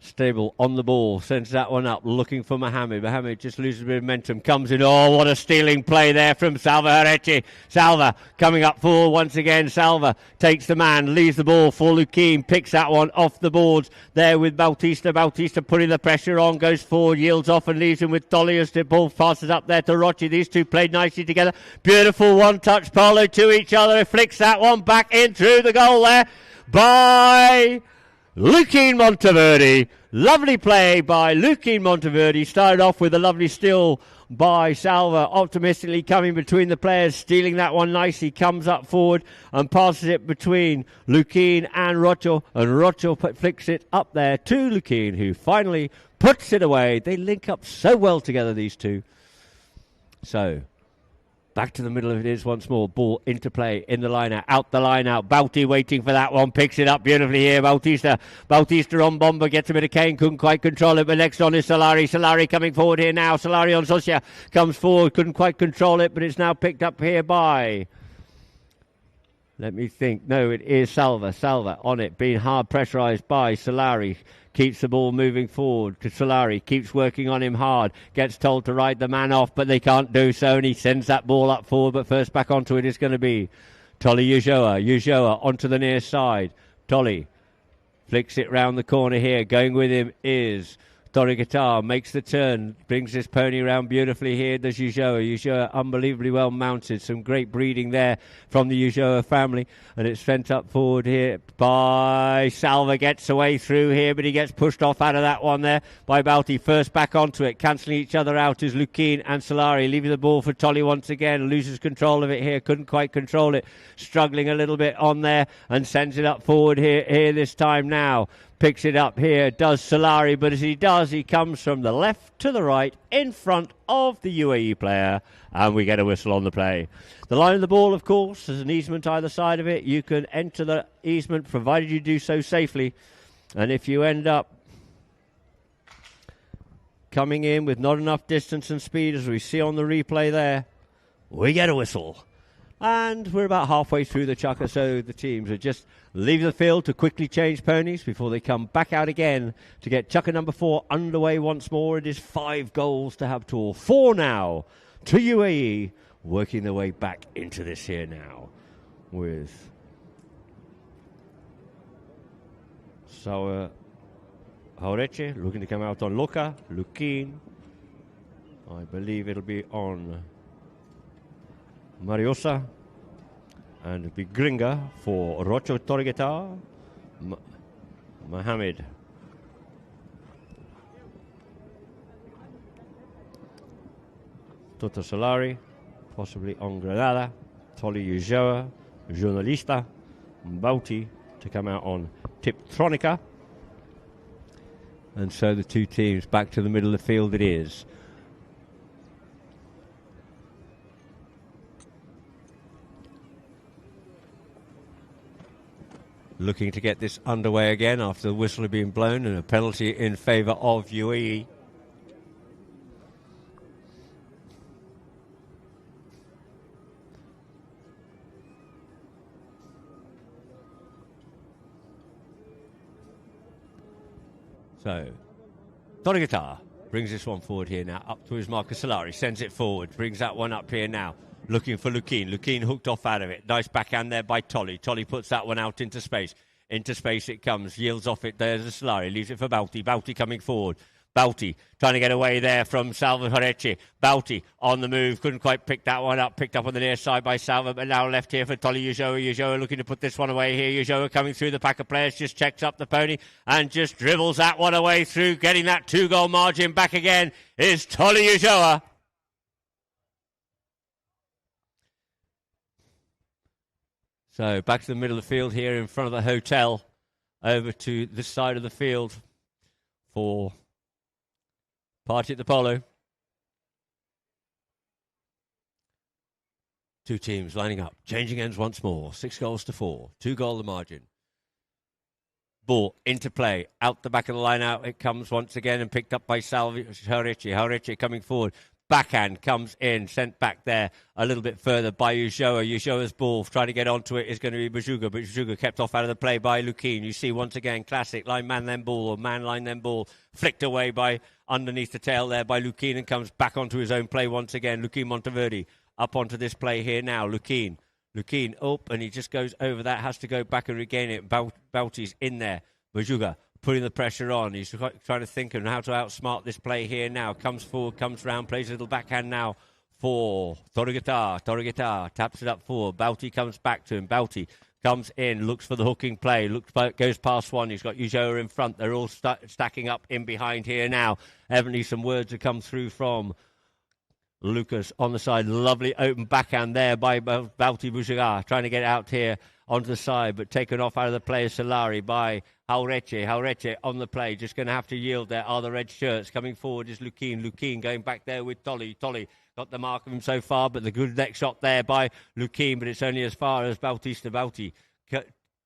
Stable on the ball, sends that one up, looking for Mohamed. Mohamed just loses a bit of momentum, comes in. Oh, what a stealing play there from Salva Hereche. Salva coming up forward once again. Salva takes the man, leaves the ball for Lukeen, picks that one off the boards there with Bautista. Bautista putting the pressure on, goes forward, yields off and leaves him with Tolly as the ball passes up there to Rochi. These two played nicely together. Beautiful one-touch Polo to each other. He flicks that one back in through the goal there by Lukeen Monteverde. Lovely play by Lukeen Monteverde. Started off with a lovely steal by Salva, optimistically coming between the players, stealing that one nicely, comes up forward and passes it between Lukeen and Rocho, and Rocho flicks it up there to Lukeen, who finally puts it away. They link up so well together, these two. So back to the middle of it is once more. Ball into play in the line out the line out. Bauti waiting for that one. Picks it up beautifully here. Bautista on Bomber. Gets a bit of cane. Couldn't quite control it. But next on is Solari. Solari coming forward here now. Solari on Sosia. Comes forward. Couldn't quite control it. But it's now picked up here by... Let me think. No, it is Salva. Salva on it. Being hard pressurised by Solari. Keeps the ball moving forward to Solari. Keeps working on him hard. Gets told to ride the man off, but they can't do so. And he sends that ball up forward. But first back onto it is going to be Tolly Ujoa. Ujoa onto the near side. Tolly flicks it round the corner here. Going with him is Tori Guitar. Makes the turn. Brings this pony around beautifully here. Does Ujoa. Ujoa unbelievably well mounted. Some great breeding there from the Ujoa family. And it's sent up forward here by Salva. Gets away through here, but he gets pushed off out of that one there by Balti. First back onto it. Cancelling each other out is Lukeen and Solari. Leaving the ball for Tolly once again. Loses control of it here. Couldn't quite control it. Struggling a little bit on there and sends it up forward here this time now. Picks it up here, does Solari, but as he does, he comes from the left to the right in front of the UAE player, and we get a whistle on the play. The line of the ball, of course, there's an easement either side of it. You can enter the easement provided you do so safely, and if you end up coming in with not enough distance and speed, as we see on the replay there, we get a whistle. And we're about halfway through the chukker, so the teams are just leaving the field to quickly change ponies before they come back out again to get chukker number 4 underway once more. It is 5 goals to Habtoor, 4 now to UAE, working their way back into this here now with Sawa Horeche looking to come out on Luka, Lukeen. I believe it'll be on Mariosa, and it'll be Gringa for Rocho Torgeta, Mohamed. Toto Solari, possibly on Granada, Tolly Ujoa, Journalista, Bauti to come out on Tiptronica. And so the two teams back to the middle of the field it is. Looking to get this underway again after the whistle had been blown and a penalty in favour of UAE. So, Torigata brings this one forward here now, up to his marker Solari, sends it forward, brings that one up here now, looking for Lukin. Lukin hooked off out of it. Nice backhand there by Tolly. Tolly puts that one out into space. Into space it comes, yields off it, there's a Solari, leaves it for Bauti. Bauti coming forward. Bauti trying to get away there from Salva Horeche. Bauti on the move, couldn't quite pick that one up. Picked up on the near side by Salva, but now left here for Tolly Ujoa. Ujoa looking to put this one away here. Ujoa coming through the pack of players, just checks up the pony and just dribbles that one away through, getting that 2-goal margin back again is Tolly Ujoa. So back to the middle of the field here in front of the hotel, over to this side of the field for party at the Polo. Two teams lining up, changing ends once more. 6-4, 2-goal the margin. Ball into play, out the back of the line out. It comes once again and picked up by Salvi Horeche. Horeche coming forward. Backhand comes in, sent back there a little bit further by Ujoa. Ujoa's ball, trying to get onto it, is going to be Bajuga, but Bajuga kept off out of the play by Lukin. You see once again, classic line man then ball, or man line then ball, flicked away by underneath the tail there by Lukin and comes back onto his own play once again. Lukin Monteverde up onto this play here now. Lukin up, and he just goes over that, has to go back and regain it. Bauti's in there. Bajuga putting the pressure on. He's trying to think of how to outsmart this play here now. Comes forward, comes round, plays a little backhand now for Torigata. Torigata taps it up forward. Bauti comes back to him. Bauti comes in, looks for the hooking play, goes past one. He's got Ujoa in front. They're all stacking up in behind here now. Evidently some words have come through from Lucas on the side. Lovely open backhand there by Bauti Bujaga, trying to get out here onto the side, but taken off out of the play of Solari by Horeche. Horeche on the play, just going to have to yield there are the red shirts. Coming forward is Lukin. Lukin going back there with Tolly. Tolly got the mark of him so far, but the good neck shot there by Lukin, but it's only as far as Bautista. Bauti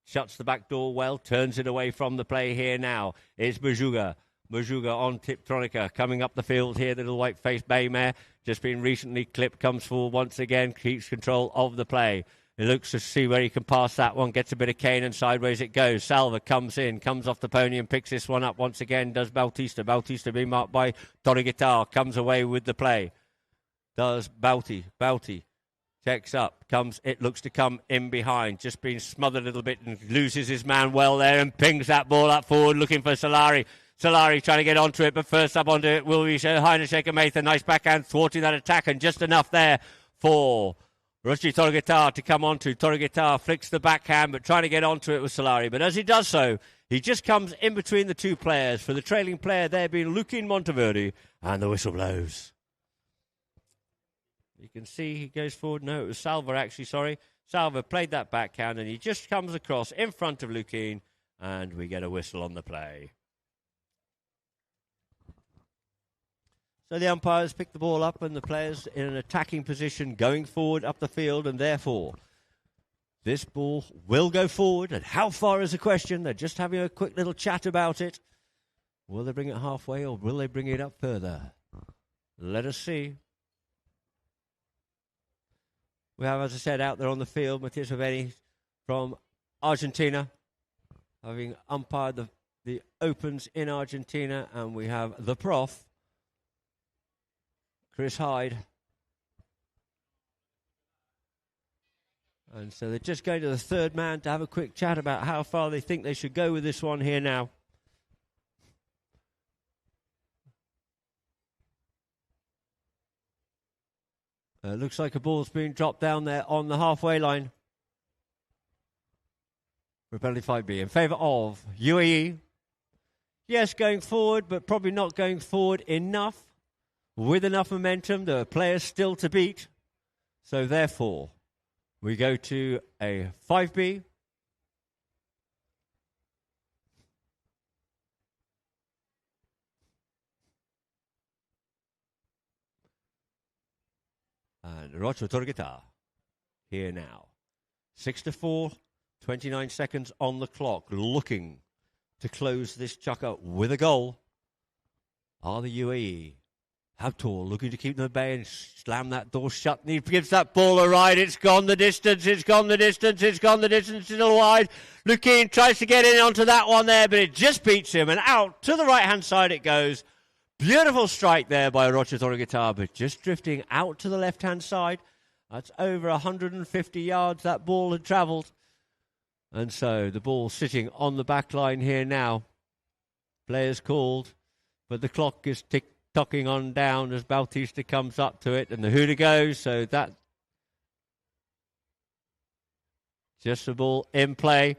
shuts the back door well, turns it away from the play here now. It's Bajuga. Bajuga on Tiptronica, coming up the field here, the little white-faced bay mare, just been recently clipped, comes forward once again, keeps control of the play. He looks to see where he can pass that one, gets a bit of cane and sideways it goes. Salva comes in, comes off the pony and picks this one up once again, does Bautista. Bautista being marked by Torigata, comes away with the play. Does Bauti. Bauti checks up, it looks to come in behind, just been smothered a little bit and loses his man well there and pings that ball up forward looking for Solari. Solari trying to get onto it, but first up onto it will be Heine Shaker-Mather. Nice backhand thwarting that attack and just enough there for Ruchi Torigata to come onto. Torigata flicks the backhand, but trying to get onto it with Solari. But as he does so, he just comes in between the two players. For the trailing player there being Lukin Monteverde, and the whistle blows. You can see he goes forward. No, it was Salva actually, sorry. Salva played that backhand, and he just comes across in front of Lukin, and we get a whistle on the play. So the umpires pick the ball up and the players in an attacking position going forward up the field, and therefore this ball will go forward. And how far is the question? They're just having a quick little chat about it. Will they bring it halfway or will they bring it up further? Let us see. We have, as I said, out there on the field, Matias Oveni from Argentina, having umpired the Opens in Argentina, and we have the Prof, Chris Hyde. And so they're just going to the third man to have a quick chat about how far they think they should go with this one here now. Looks like a ball's being dropped down there on the halfway line. For penalty 5B in favour of UAE. Yes, going forward, but probably not going forward enough. With enough momentum, there are players still to beat. So therefore, we go to a 5B. And Rocho Torgeta here now. 6-4, 29 seconds on the clock. Looking to close this chucker with a goal are the UAE. Habtoor looking to keep them at bay and slam that door shut. And he gives that ball a ride. It's gone the distance. It's gone the distance. It's gone the distance. It's still wide. Lukien tries to get in onto that one there, but it just beats him. And out to the right-hand side it goes. Beautiful strike there by Rocha Torreguitar, but just drifting out to the left-hand side. That's over 150 yards that ball had travelled. And so the ball sitting on the back line here now. Players called, but the clock is ticking on down as Bautista comes up to it, and the hooter goes. So that just the ball in play.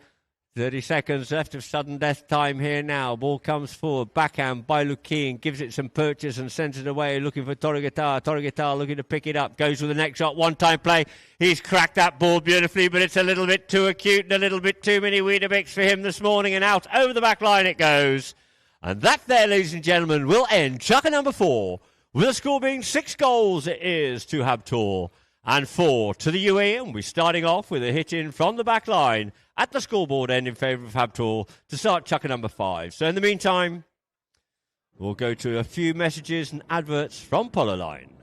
30 seconds left of sudden death time here now. Ball comes forward, backhand by Lukien, gives it some purchase and sends it away, looking for Torreguitar. Torreguitar looking to pick it up, goes with the next shot, one-time play. He's cracked that ball beautifully, but it's a little bit too acute and a little bit too many Weetabix for him this morning, and out over the back line it goes. And that there, ladies and gentlemen, will end chukker number 4, with the score being 6 goals it is to Habtoor and 4 to the UAE. And we're starting off with a hit in from the back line at the scoreboard end in favour of Habtoor to start chukker number 5. So in the meantime, we'll go to a few messages and adverts from Polo Line.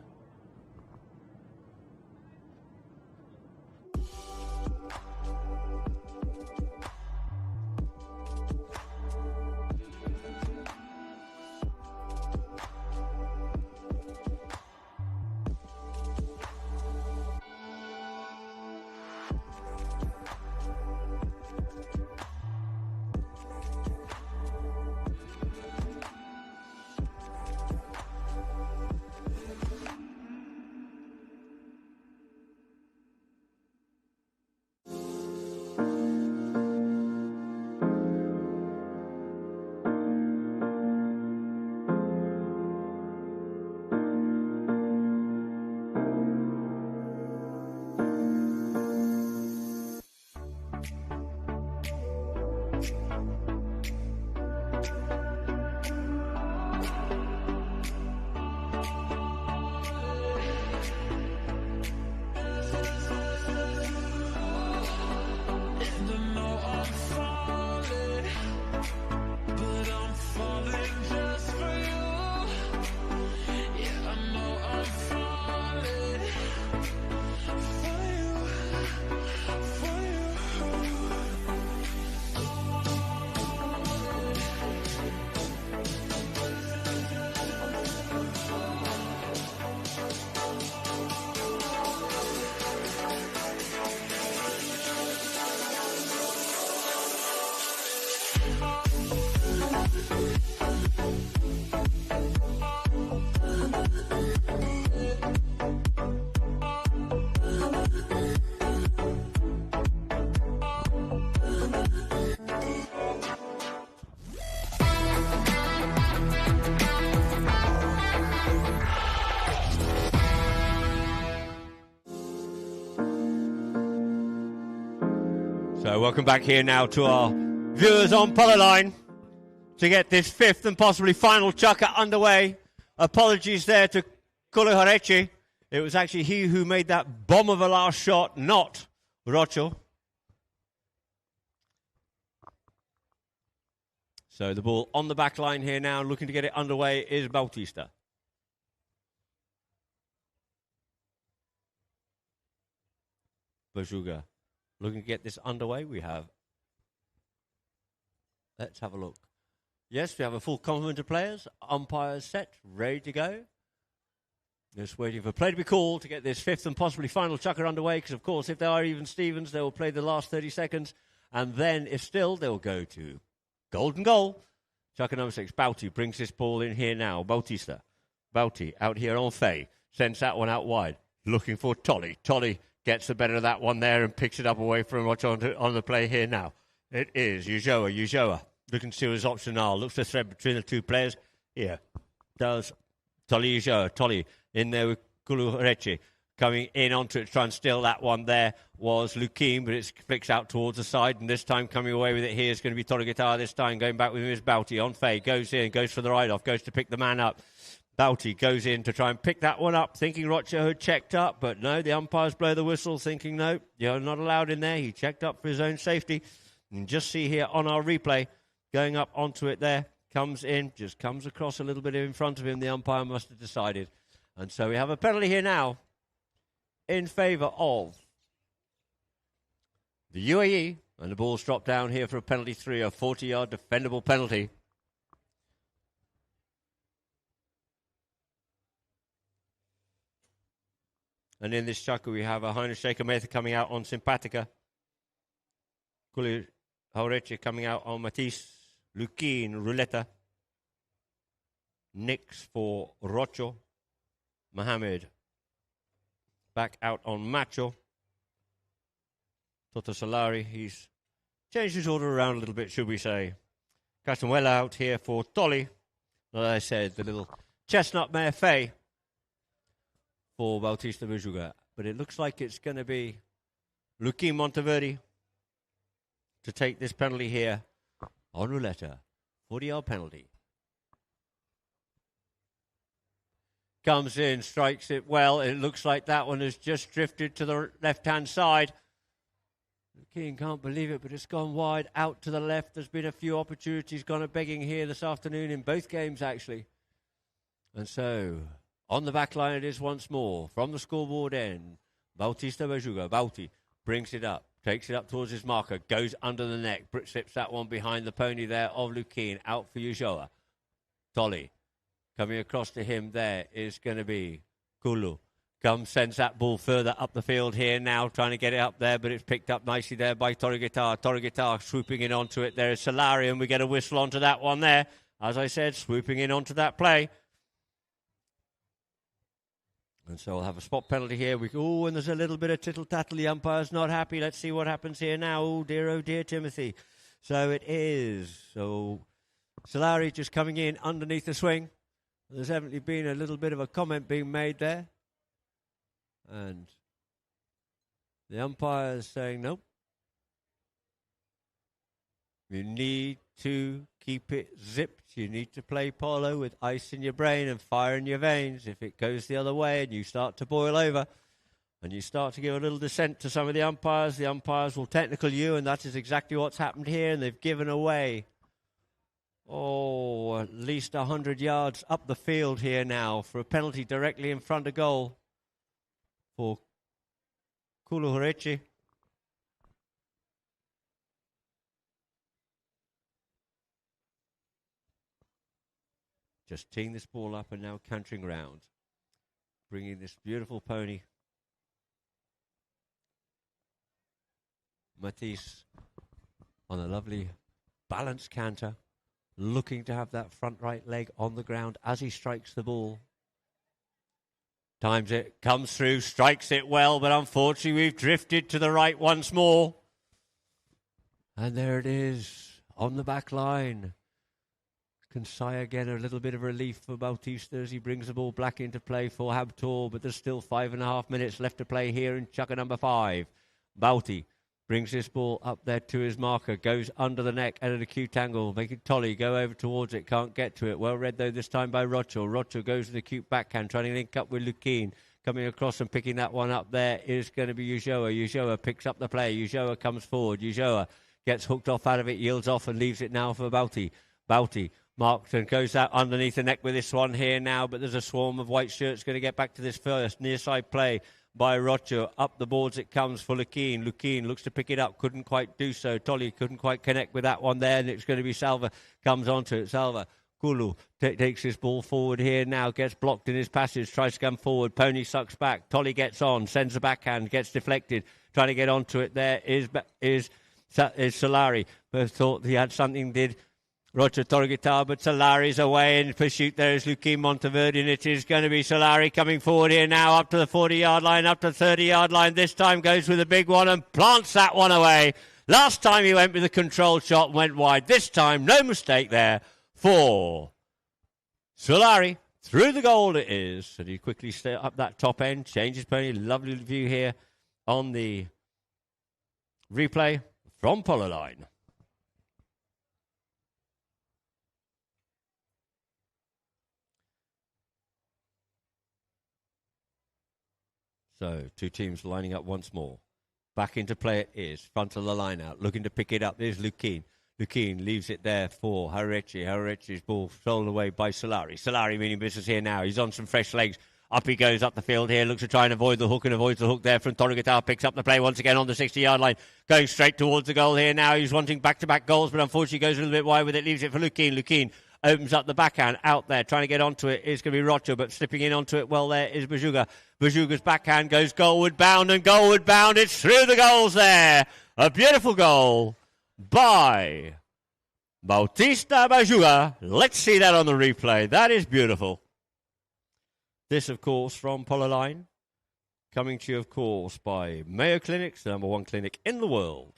So welcome back here now to our viewers on Polo Line to get this 5th and possibly final chukker underway. Apologies there to Kuluharechi. It was actually he who made that bomb of a last shot, not Rocho. So the ball on the back line here now, looking to get it underway, is Bautista. Bajuga looking to get this underway. Let's have a look. Yes, we have a full complement of players. Umpires set, ready to go. Just waiting for play to be called to get this 5th and possibly final chukker underway, because, of course, if they are even Stevens, they will play the last 30 seconds. And then, if still, they'll go to golden goal. Chukker number 6, Bauti brings this ball in here now. Bautista. Bauti out here on Fay. Sends that one out wide. Looking for Tolly. Tolly gets the better of that one there and picks it up away from what's on the play here now. It is Ujoa. Ujoa looking to see his option now. Looks to thread between the two players. Here does Tolly Ujoa. Tolly in there with Kuluharechi. Coming in onto it to try and steal that one there was Lukien, but it flicks out towards the side, and this time coming away with it here is going to be Torreguitar this time. Going back with him is Bauti on Fay. Goes in, goes for the ride-off, goes to pick the man up. Bauti goes in to try and pick that one up, thinking Rocha had checked up, but no, the umpires blow the whistle, thinking, no, you're not allowed in there. He checked up for his own safety. And just see here on our replay, going up onto it there, comes in, just comes across a little bit in front of him. The umpire must have decided. And so we have a penalty here now in favour of the UAE. And the ball's dropped down here for a penalty 3, a 40-yard defendable penalty. And in this chuckle, we have a Heinrich Shaker Mather coming out on Simpatica. Kuli Haureche coming out on Matisse. Lukin, Rouletta. Nix for Rocho. Mohamed back out on Macho. Toto Solari, he's changed his order around a little bit, should we say. Castanuela out here for Tolly. As I said, the little chestnut mare Faye for Bautista Bujuga. But it looks like it's going to be Lukin Monteverde to take this penalty here on Rouletta. 40-yard penalty. Comes in, strikes it well. It looks like that one has just drifted to the left-hand side. Lukin can't believe it, but it's gone wide out to the left. There's been a few opportunities gone a begging here this afternoon in both games, actually. And so, on the back line it is once more. From the scoreboard end, Bautista Bajuga. Bauti brings it up, takes it up towards his marker, goes under the neck. Slips that one behind the pony there of Lukin. Out for Ujoa. Tolly. Coming across to him there is going to be Kulu. Sends that ball further up the field here now, trying to get it up there, but it's picked up nicely there by Torreguitar. Torreguitar swooping in onto it. There is Solari, and we get a whistle onto that one there. As I said, swooping in onto that play. And so we'll have a spot penalty here. And there's a little bit of tittle-tattle. The umpire's not happy. Let's see what happens here now. Oh, dear, Timothy. So it is. So Solari just coming in underneath the swing. There's evidently been a little bit of a comment being made there. And the umpire is saying, nope. You need to keep it zipped. You need to play polo with ice in your brain and fire in your veins. If it goes the other way and you start to boil over and you start to give a little dissent to some of the umpires will technical you, and that is exactly what's happened here. And they've given away, at least 100 yards up the field here now for a penalty directly in front of goal for Kulu Horechi. Just teeing this ball up and now cantering round. Bringing this beautiful pony. Matisse on a lovely balanced canter. Looking to have that front right leg on the ground as he strikes the ball. Times it, comes through, strikes it well, but unfortunately we've drifted to the right once more. And there it is, on the back line. Kansai again, a little bit of relief for Bautista as he brings the ball back into play for Habtoor, but there's still 5.5 minutes left to play here in chucker number 5. Bauti brings this ball up there to his marker, goes under the neck at an acute angle, making Tolly go over towards it, can't get to it. Well read though this time by Rocho. Rocho goes to the acute backhand, trying to link up with Lukin. Coming across and picking that one up there is going to be Ujoa. Ujoa picks up the play. Ujoa comes forward. Ujoa gets hooked off out of it, yields off and leaves it now for Bauti. Bauti marked and goes out underneath the neck with this one here now, but there's a swarm of white shirts going to get back to this first near side play by Rocho. Up the boards it comes for Lukin. Lukin looks to pick it up, couldn't quite do so. Tolly couldn't quite connect with that one there, and it's going to be Salva comes onto it. Salva Kulu takes his ball forward here now, gets blocked in his passage, tries to come forward. Pony sucks back. Tolly gets on, sends a backhand, gets deflected, trying to get onto it. There is Solari. But thought he had something, did Roger Torreguitar, but Solari's away in pursuit. There is Lukin Monteverde, and it is going to be Solari coming forward here now, up to the 40-yard line, up to the 30-yard line. This time goes with a big one and plants that one away. Last time he went with a controlled shot and went wide. This time, no mistake there for Solari. Through the goal it is. And he quickly stay up that top end, changes pony. Lovely view here on the replay from Polo line. So, two teams lining up once more. Back into play it is. Front of the line out. Looking to pick it up. There's Lukin. Lukin leaves it there for Harechi. Harechi's ball stolen away by Solari. Solari meaning business here now. He's on some fresh legs. Up he goes up the field here. Looks to try and avoid the hook and avoids the hook there from Torregatao. Picks up the play once again on the 60-yard line. Going straight towards the goal here now. He's wanting back-to-back goals, but unfortunately goes a little bit wide with it. Leaves it for Lukin. Lukin opens up the backhand out there. Trying to get onto it is going to be Rocha, but slipping in onto it well there is Bajuga. Bajuga's backhand goes goalward bound and goalward bound. It's through the goals there. A beautiful goal by Bautista Bajuga. Let's see that on the replay. That is beautiful. This, of course, from Polo Line. Coming to you, of course, by Mayo Clinics, the #1 clinic in the world.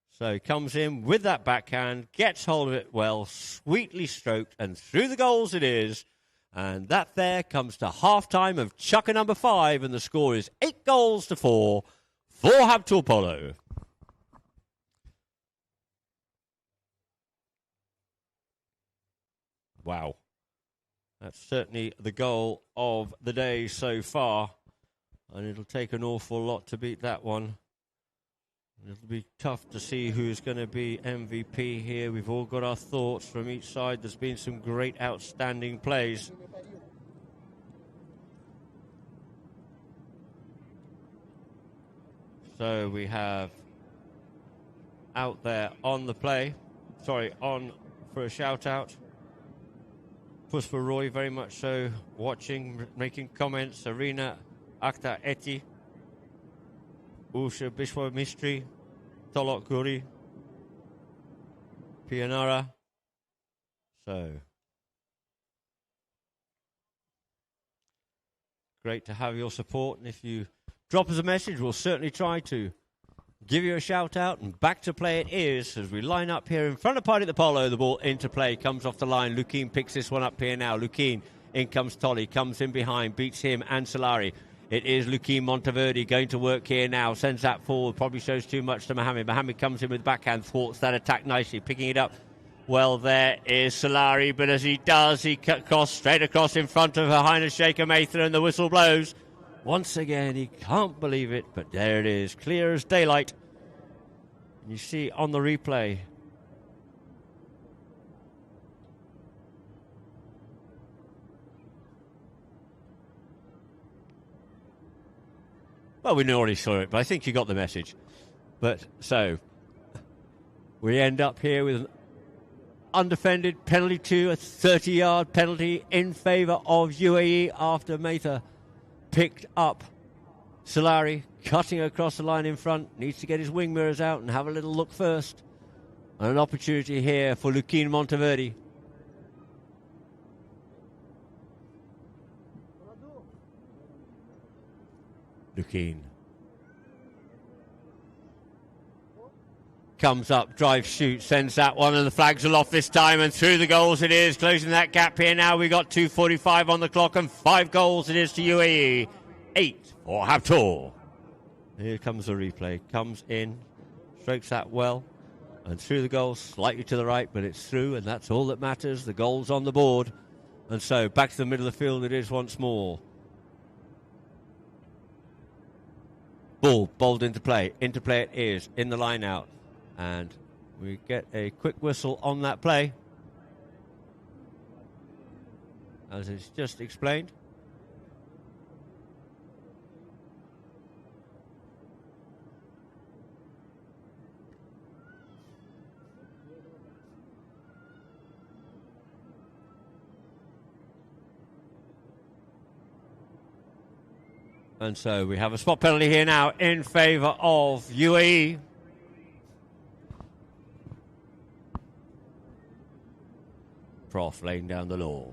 So he comes in with that backhand, gets hold of it well, sweetly stroked, and through the goals it is. And that there comes to half-time of Chukka number 5, and the score is 8-4 for Habtoor Polo. Wow. That's certainly the goal of the day so far. And it'll take an awful lot to beat that one. It'll be tough to see who's going to be MVP here. We've all got our thoughts from each side. There's been some great outstanding plays. So we have out there on the play. Sorry, on for a shout-out. Puspa Roy, very much so, watching, making comments. Arena Akta Eti. Usha Bishwa Mistry. Tolok Guri. Pianara. So, great to have your support. And if you drop us a message, we'll certainly try to give you a shout out. And back to play it is as we line up here in front of Party at the Polo. The ball into play, comes off the line. Lukin picks this one up here now. Lukin, in comes Tolly, comes in behind, beats him and Solari. It is Lukin Monteverde going to work here now, sends that forward, probably shows too much to Mohamed. Mohamed comes in with backhand, thwarts that attack nicely, picking it up. Well, there is Solari, but as he does, he cut across, straight across in front of Her Highness Sheikh Mather, and the whistle blows. Once again, he can't believe it, but there it is, clear as daylight. And you see on the replay, well, we already saw it, but I think you got the message. But so, we end up here with an undefended penalty to a 30-yard penalty in favour of UAE after Mather picked up Solari, cutting across the line in front. Needs to get his wing mirrors out and have a little look first. And an opportunity here for Lukin Monteverde. Lukin comes up, drives, shoots, sends that one, and the flags are off this time, and through the goals it is, closing that gap here now. We got 2:45 on the clock, and 5 goals it is to UAE, 8 for Habtoor. Here comes the replay, comes in, strokes that well, and through the goals, slightly to the right, but it's through, and that's all that matters. The goal's on the board, and so back to the middle of the field it is once more. Ball bowled into play it is, in the line out. And we get a quick whistle on that play, as it's just explained. And so we have a spot penalty here now in favour of UAE. Prof laying down the law.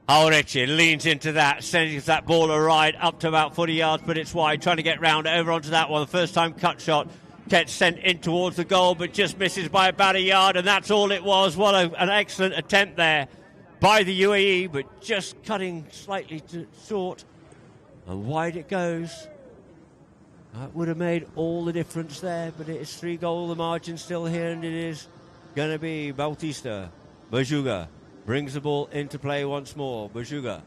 Harechi leans into that, sends that ball a ride up to about 40 yards, but it's wide, trying to get round over onto that one. The first time cut shot gets sent in towards the goal, but just misses by about a yard, and that's all it was. What an excellent attempt there by the UAE, but just cutting slightly too short, and wide it goes. That would have made all the difference there, but it is 3-goal the margin still here, and it is going to be Bautista. Bajuga brings the ball into play once more. Bajuga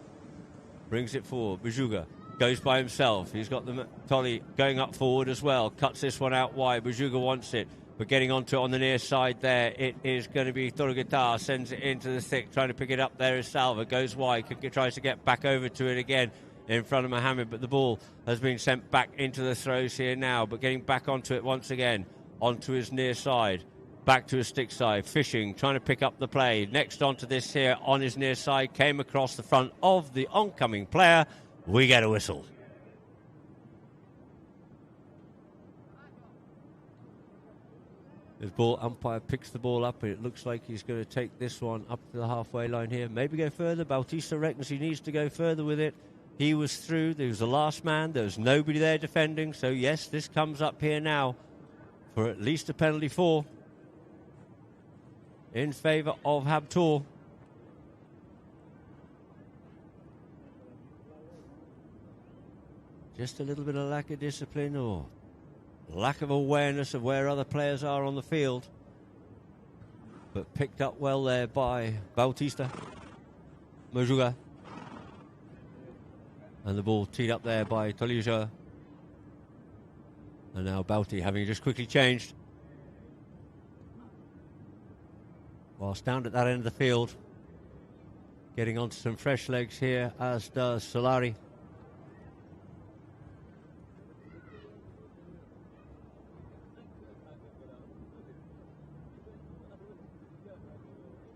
brings it forward. Bajuga goes by himself. He's got the Tolly going up forward as well. Cuts this one out wide. Bajuga wants it. But getting onto it on the near side there, it is going to be Torguetar, sends it into the thick, trying to pick it up there is Salva, goes wide, tries to get back over to it again in front of Mohammed, but the ball has been sent back into the throws here now, but getting back onto it once again, onto his near side, back to his stick side, fishing, trying to pick up the play. Next onto this here on his near side, came across the front of the oncoming player. We get a whistle. His ball umpire picks the ball up, and it looks like he's going to take this one up to the halfway line here. Maybe go further. Bautista reckons he needs to go further with it. He was through. There was the last man. There was nobody there defending. So, yes, this comes up here now for at least a penalty 4 in favour of Habtoor. Just a little bit of lack of discipline or lack of awareness of where other players are on the field. But picked up well there by Bautista. Majuga. And the ball teed up there by Tolija. And now Bauti having just quickly changed. Whilst down at that end of the field, getting onto some fresh legs here, as does Solari.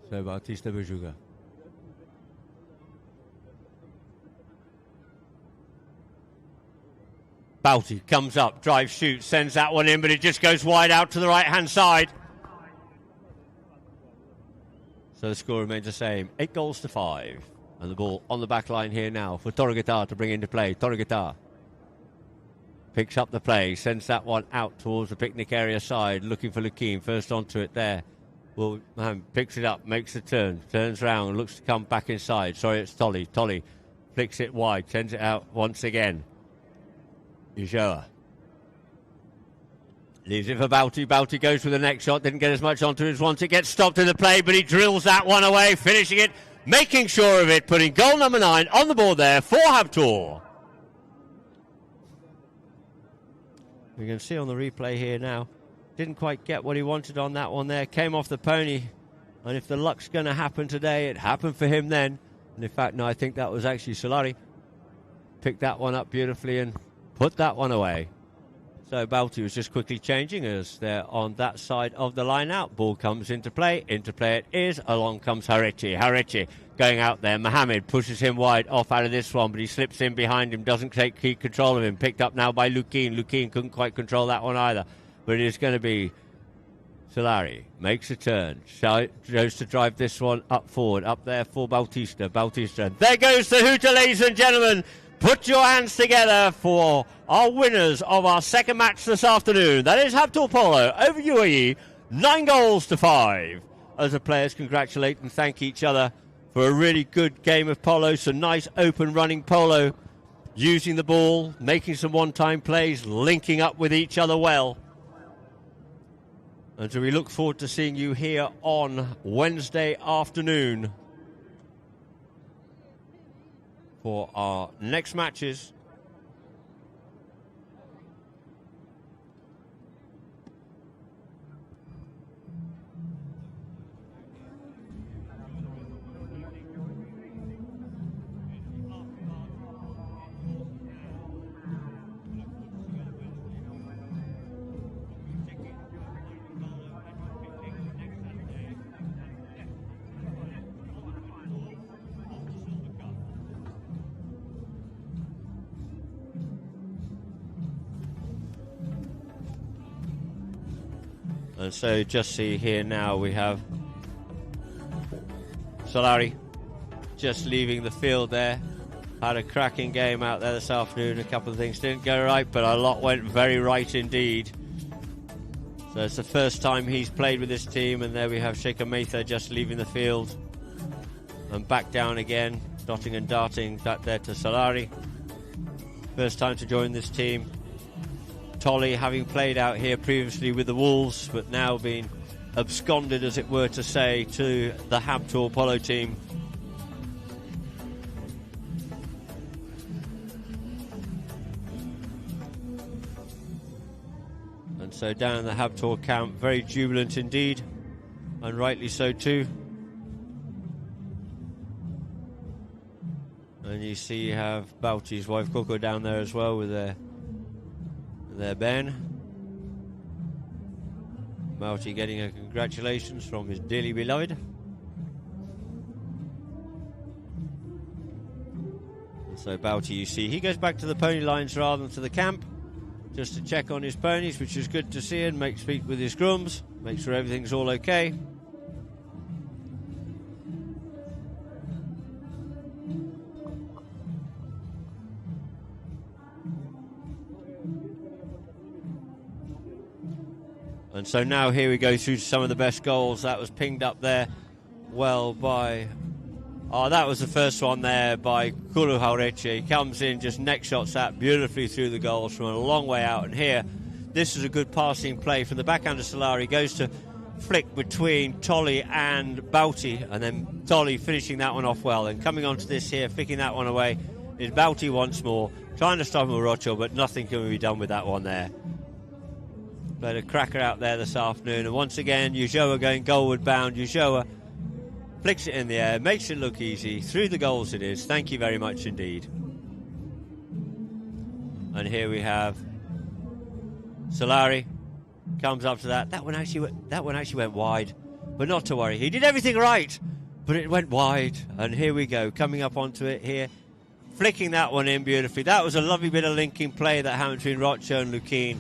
So Bautista Majuga. Bauti comes up, drives, shoots, sends that one in, but it just goes wide out to the right-hand side. So the score remains the same, 8-5. And the ball on the back line here now for Torguetar to bring into play. Torguetar picks up the play, sends that one out towards the picnic area side, looking for Lukin, first onto it there. Well, picks it up, makes a turn, turns round, looks to come back inside. Sorry, it's Tolly. Tolly flicks it wide, sends it out once again. Ujoa leaves it for Bauti. Bauti goes for the next shot, didn't get as much onto it as once. It gets stopped in the play, but he drills that one away, finishing it, making sure of it, putting goal number 9 on the board there for Habtoor. We can see on the replay here now, didn't quite get what he wanted on that one there, came off the pony, and if the luck's going to happen today, it happened for him then. And in fact, no, I think that was actually Solari. Picked that one up beautifully and put that one away. So Bauti was just quickly changing as they're on that side of the line out. Ball comes into play. Into play it is. Along comes Harechi. Harechi going out there. Mohammed pushes him wide off out of this one, but he slips in behind him. Doesn't keep control of him. Picked up now by Lukin. Lukin couldn't quite control that one either. But it is going to be Solari. Makes a turn. Goes to drive this one up forward. Up there for Bautista. Bautista. There goes the hooter, ladies and gentlemen. Put your hands together for our winners of our second match this afternoon. That is Habtoor Polo over UAE, 9-5. As the players congratulate and thank each other for a really good game of polo. Some nice open running polo, using the ball, making some one-time plays, linking up with each other well. And so we look forward to seeing you here on Wednesday afternoon for our next matches. And so just see here now we have Solari just leaving the field there. Had a cracking game out there this afternoon. A couple of things didn't go right, but a lot went very right indeed. So it's the first time he's played with this team, and there we have Sheikha Matha just leaving the field and back down again, dotting and darting back there to Solari. First time to join this team. Tolly having played out here previously with the Wolves, but now being absconded, as it were to say, to the Habtoor Polo team. And So down in the Habtoor camp, very jubilant indeed, and rightly so too. And you see you have Bauti's wife Coco down there as well with their Ben. Bauti getting a congratulations from his dearly beloved. And so Bauti, you see, he goes back to the pony lines rather than to the camp, just to check on his ponies, which is good to see, and speak with his grooms, make sure everything's all okay. And so now here we go through some of the best goals. That was pinged up there well by... Oh, that was the first one there by Kulu Haureche. He comes in, just neck shots that beautifully through the goals from a long way out. And here, this is a good passing play from the backhand of Solari. Goes to flick between Tolly and Bauti, and then Tolly finishing that one off well. And coming onto this here, flicking that one away, is Bauti once more. Trying to stop him with Rocho, but nothing can be done with that one there. Played a cracker out there this afternoon. And once again, Ulloa going goalward bound. Ulloa flicks it in the air, makes it look easy. Through the goals it is. Thank you very much indeed. And here we have Solari. Comes up to that. That one actually went wide. But not to worry. He did everything right, but it went wide. And here we go. Coming up onto it here. Flicking that one in beautifully. That was a lovely bit of linking play that happened between Rocho and Lukine.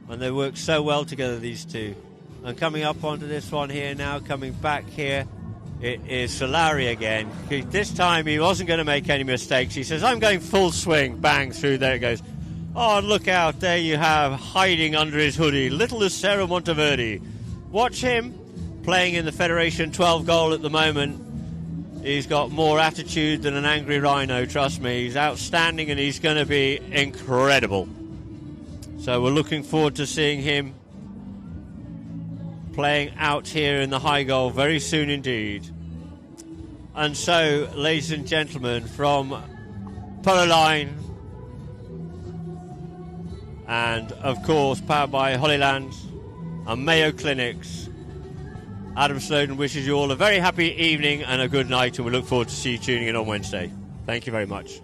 And they work so well together, these two. And coming up onto this one here now, coming back here, it is Solari again. This time he wasn't going to make any mistakes. He says, I'm going full swing. Bang, through there it goes. Oh, look out. There you have, hiding under his hoodie, little Lucero Monteverde. Watch him playing in the Federation 12 goal at the moment. He's got more attitude than an angry rhino, trust me. He's outstanding and he's going to be incredible. So we're looking forward to seeing him playing out here in the high goal very soon indeed. And so, ladies and gentlemen, from Polo Line, and of course powered by Hollyland and Mayo Clinics, Adam Snowden wishes you all a very happy evening and a good night, and we look forward to see you tuning in on Wednesday. Thank you very much.